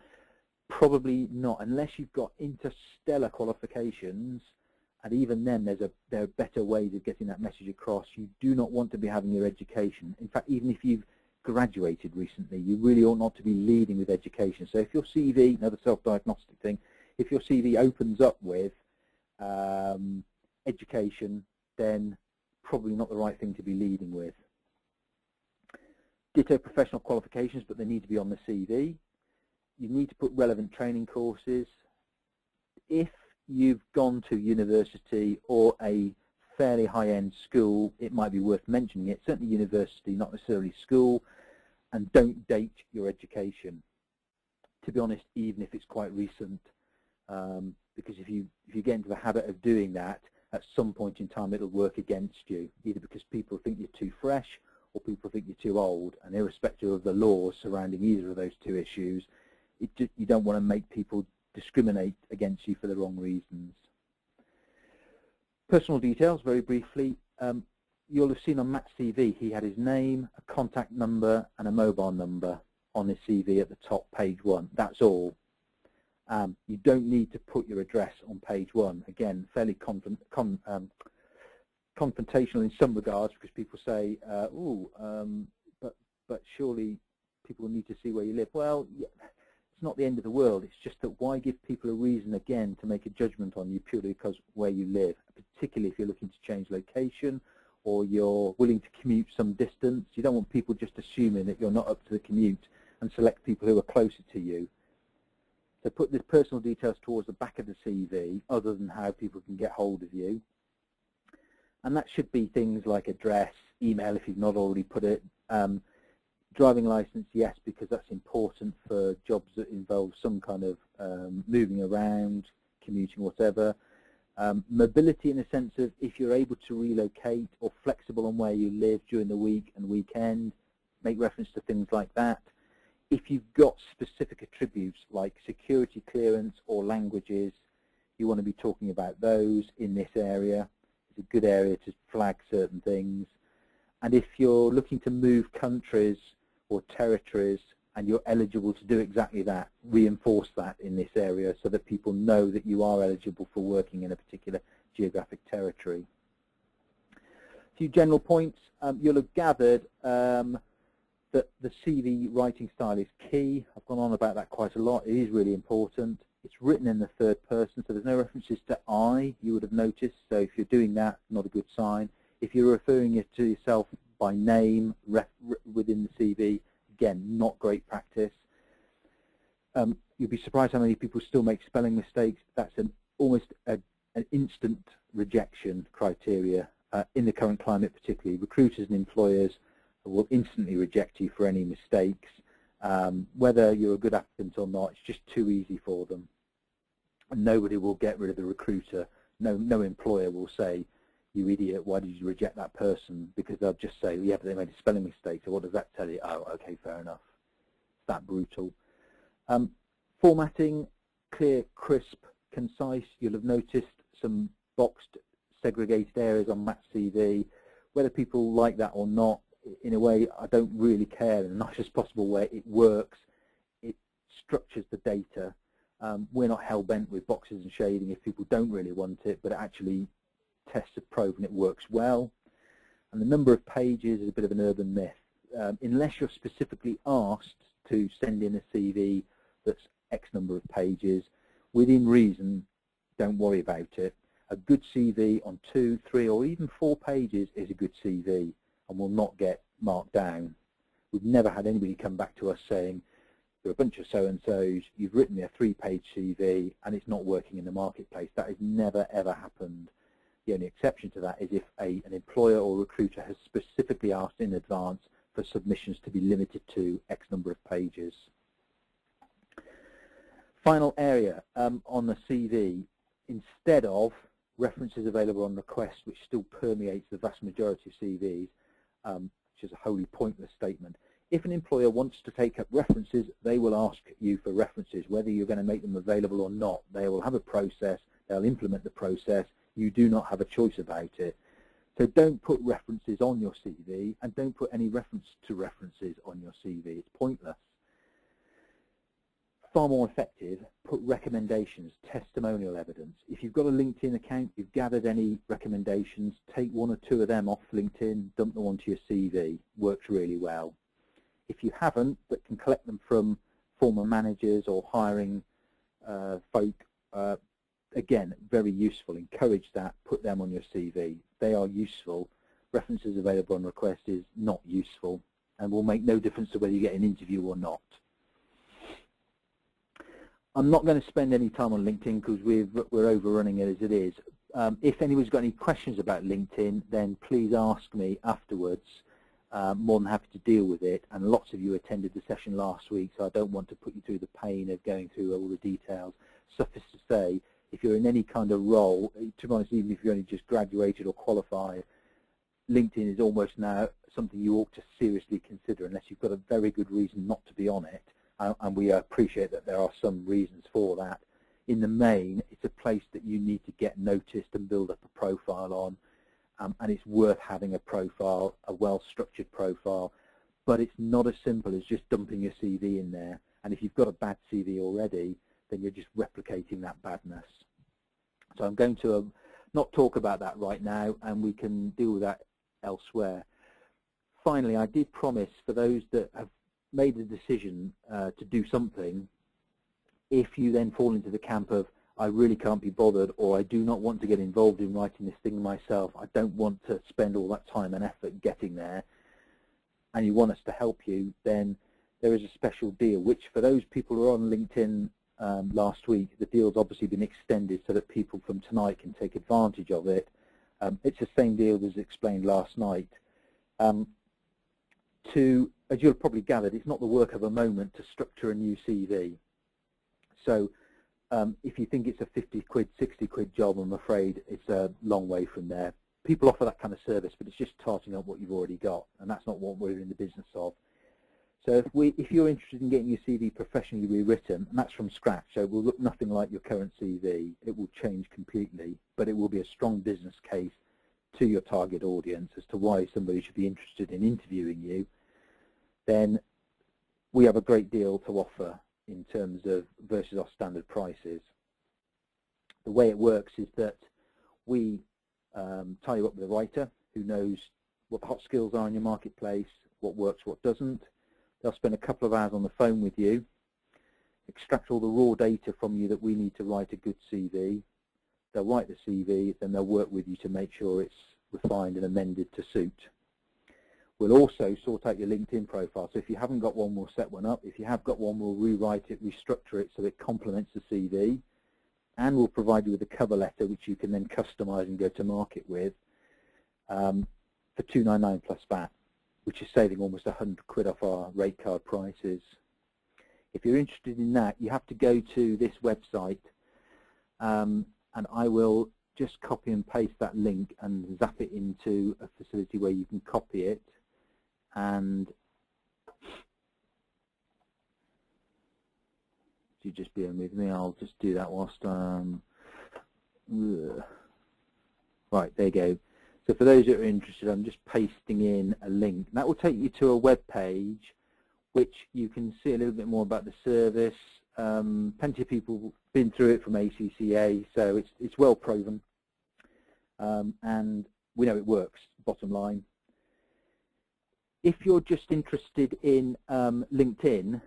Probably not, unless you've got interstellar qualifications, and even then there are better ways of getting that message across. You do not want to be having your education. In fact, even if you've graduated recently, you really ought not to be leading with education. So if your CV, another self-diagnostic thing, if your CV opens up with education, then probably not the right thing to be leading with. Ditto professional qualifications, but they need to be on the CV. You need to put relevant training courses. If you've gone to university or a fairly high-end school, it might be worth mentioning it. Certainly university, not necessarily school. And don't date your education, to be honest, even if it's quite recent. Because if you get into the habit of doing that, at some point in time it'll work against you, either because people think you're too fresh or people think you're too old. And irrespective of the laws surrounding either of those two issues, you don't want to make people discriminate against you for the wrong reasons. Personal details, very briefly. You'll have seen on Matt's CV he had his name, a contact number and a mobile number on his CV at the top, page 1. That's all. You don't need to put your address on page 1. Again, fairly confrontational in some regards, because people say, but surely people need to see where you live. Well, yeah, it's not the end of the world. It's just that why give people a reason, again, to make a judgment on you purely because where you live, particularly if you're looking to change location or you're willing to commute some distance. You don't want people just assuming that you're not up to the commute and select people who are closer to you. So put the personal details towards the back of the CV, other than how people can get hold of you. And that should be things like address, email if you've not already put it, driving license, yes, because that's important for jobs that involve some kind of moving around, commuting, whatever. Mobility in the sense of if you're able to relocate or flexible on where you live during the week and weekend, make reference to things like that. If you've got specific attributes like security clearance or languages, you want to be talking about those in this area. It's a good area to flag certain things. And if you're looking to move countries or territories and you're eligible to do exactly that, reinforce that in this area so that people know that you are eligible for working in a particular geographic territory. A few general points. You'll have gathered that the CV writing style is key. I've gone on about that quite a lot. It is really important. It's written in the third person, so there's no references to I, you would have noticed. So if you're doing that, not a good sign. If you're referring to yourself by name within the CV, again, not great practice. You'll be surprised how many people still make spelling mistakes. That's almost an instant rejection criteria in the current climate particularly. Recruiters and employers will instantly reject you for any mistakes. Whether you're a good applicant or not, it's just too easy for them. And nobody will get rid of the recruiter. No employer will say, you idiot, why did you reject that person? Because they'll just say, yeah, but they made a spelling mistake, so what does that tell you? Oh, okay, fair enough. It's that brutal. Formatting, clear, crisp, concise. You'll have noticed some boxed, segregated areas on Matt's CV. Whether people like that or not, in a way, I don't really care. In the nicest possible way, it works. It structures the data. We're not hell-bent with boxes and shading if people don't really want it, but it actually tests have proven it works well. And the number of pages is a bit of an urban myth. Unless you're specifically asked to send in a CV that's X number of pages, within reason, don't worry about it. A good CV on 2, 3, or even 4 pages is a good CV and will not get marked down. We've never had anybody come back to us saying, you're a bunch of so-and-sos, you've written me a 3-page CV and it's not working in the marketplace. That has never, ever happened. The only exception to that is if an employer or recruiter has specifically asked in advance for submissions to be limited to X number of pages. Final area on the CV, instead of references available on request, which still permeates the vast majority of CVs, which is a wholly pointless statement. If an employer wants to take up references, they will ask you for references, whether you're going to make them available or not. They will have a process, they'll implement the process. You do not have a choice about it. So don't put references on your CV and don't put any reference to references on your CV. It's pointless. Far more effective, put recommendations, testimonial evidence. If you've got a LinkedIn account, you've gathered any recommendations, take 1 or 2 of them off LinkedIn, dump them onto your CV. Works really well. If you haven't, but can collect them from former managers or hiring folk, again, very useful. Encourage that. Put them on your CV. They are useful. References available on request is not useful and will make no difference to whether you get an interview or not. I'm not going to spend any time on LinkedIn because we're overrunning it as it is. If anyone's got any questions about LinkedIn, then please ask me afterwards. More than happy to deal with it. And lots of you attended the session last week, so I don't want to put you through the pain of going through all the details. Suffice to say, if you're in any kind of role, to be honest, even if you're only just graduated or qualified, LinkedIn is almost now something you ought to seriously consider unless you've got a very good reason not to be on it. And we appreciate that there are some reasons for that. In the main, it's a place that you need to get noticed and build up a profile on. And it's worth having a profile, a well-structured profile. But it's not as simple as just dumping your CV in there. And if you've got a bad CV already, then you're just replicating that badness. So I'm going to not talk about that right now, and we can deal with that elsewhere. Finally, I did promise for those that have made the decision to do something, if you then fall into the camp of, I really can't be bothered, or I do not want to get involved in writing this thing myself, I don't want to spend all that time and effort getting there, and you want us to help you, then there is a special deal, which for those people who are on LinkedIn last week, the deal's obviously been extended so that people from tonight can take advantage of it. It's the same deal as explained last night. As you'll probably gathered, it's not the work of a moment to structure a new CV. So if you think it's a 50 quid, 60 quid job, I'm afraid it's a long way from there. People offer that kind of service, but it's just tarting up what you've already got, and that's not what we're in the business of. So if you're interested in getting your CV professionally rewritten, and that's from scratch, so it will look nothing like your current CV, it will change completely, but it will be a strong business case to your target audience as to why somebody should be interested in interviewing you, then we have a great deal to offer in terms of versus our standard prices. The way it works is that we tie you up with a writer who knows what the hot skills are in your marketplace, what works, what doesn't. They'll spend a couple of hours on the phone with you, extract all the raw data from you that we need to write a good CV. They'll write the CV, then they'll work with you to make sure it's refined and amended to suit. We'll also sort out your LinkedIn profile. So if you haven't got one, we'll set one up. If you have got one, we'll rewrite it, restructure it so it complements the CV. And we'll provide you with a cover letter which you can then customize and go to market with for $299 plus VAT, which is saving almost 100 quid off our rate card prices. If you're interested in that, you have to go to this website, and I will just copy and paste that link and zap it into a facility where you can copy it. And if you just bear with me, I'll just do that whilst right, there you go. So for those that are interested, I'm just pasting in a link. That will take you to a web page which you can see a little bit more about the service. Plenty of people have been through it from ACCA, so it's well proven. And we know it works, bottom line. If you're just interested in LinkedIn,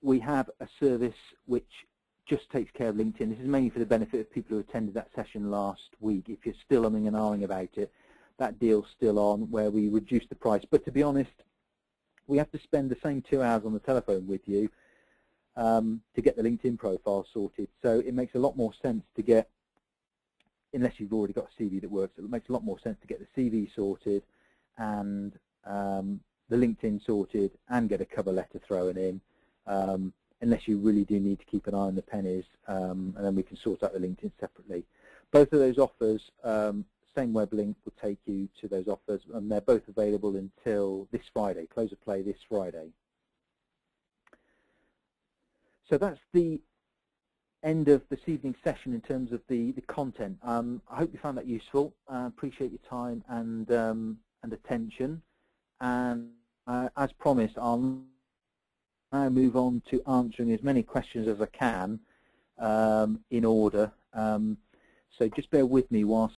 we have a service which just takes care of LinkedIn. This is mainly for the benefit of people who attended that session last week. If you're still umming and ahhing about it, that deal's still on, where we reduce the price. But to be honest, we have to spend the same 2 hours on the telephone with you to get the LinkedIn profile sorted. So it makes a lot more sense to get, unless you've already got a CV that works, it makes a lot more sense to get the CV sorted and the LinkedIn sorted and get a cover letter thrown in, unless you really do need to keep an eye on the pennies, and then we can sort out the LinkedIn separately. Both of those offers, same web link will take you to those offers, and they're both available until this Friday, close of play this Friday. So that's the end of this evening's session in terms of the content. I hope you found that useful. Appreciate your time and attention. And as promised, I'll now move on to answering as many questions as I can in order. So just bear with me whilst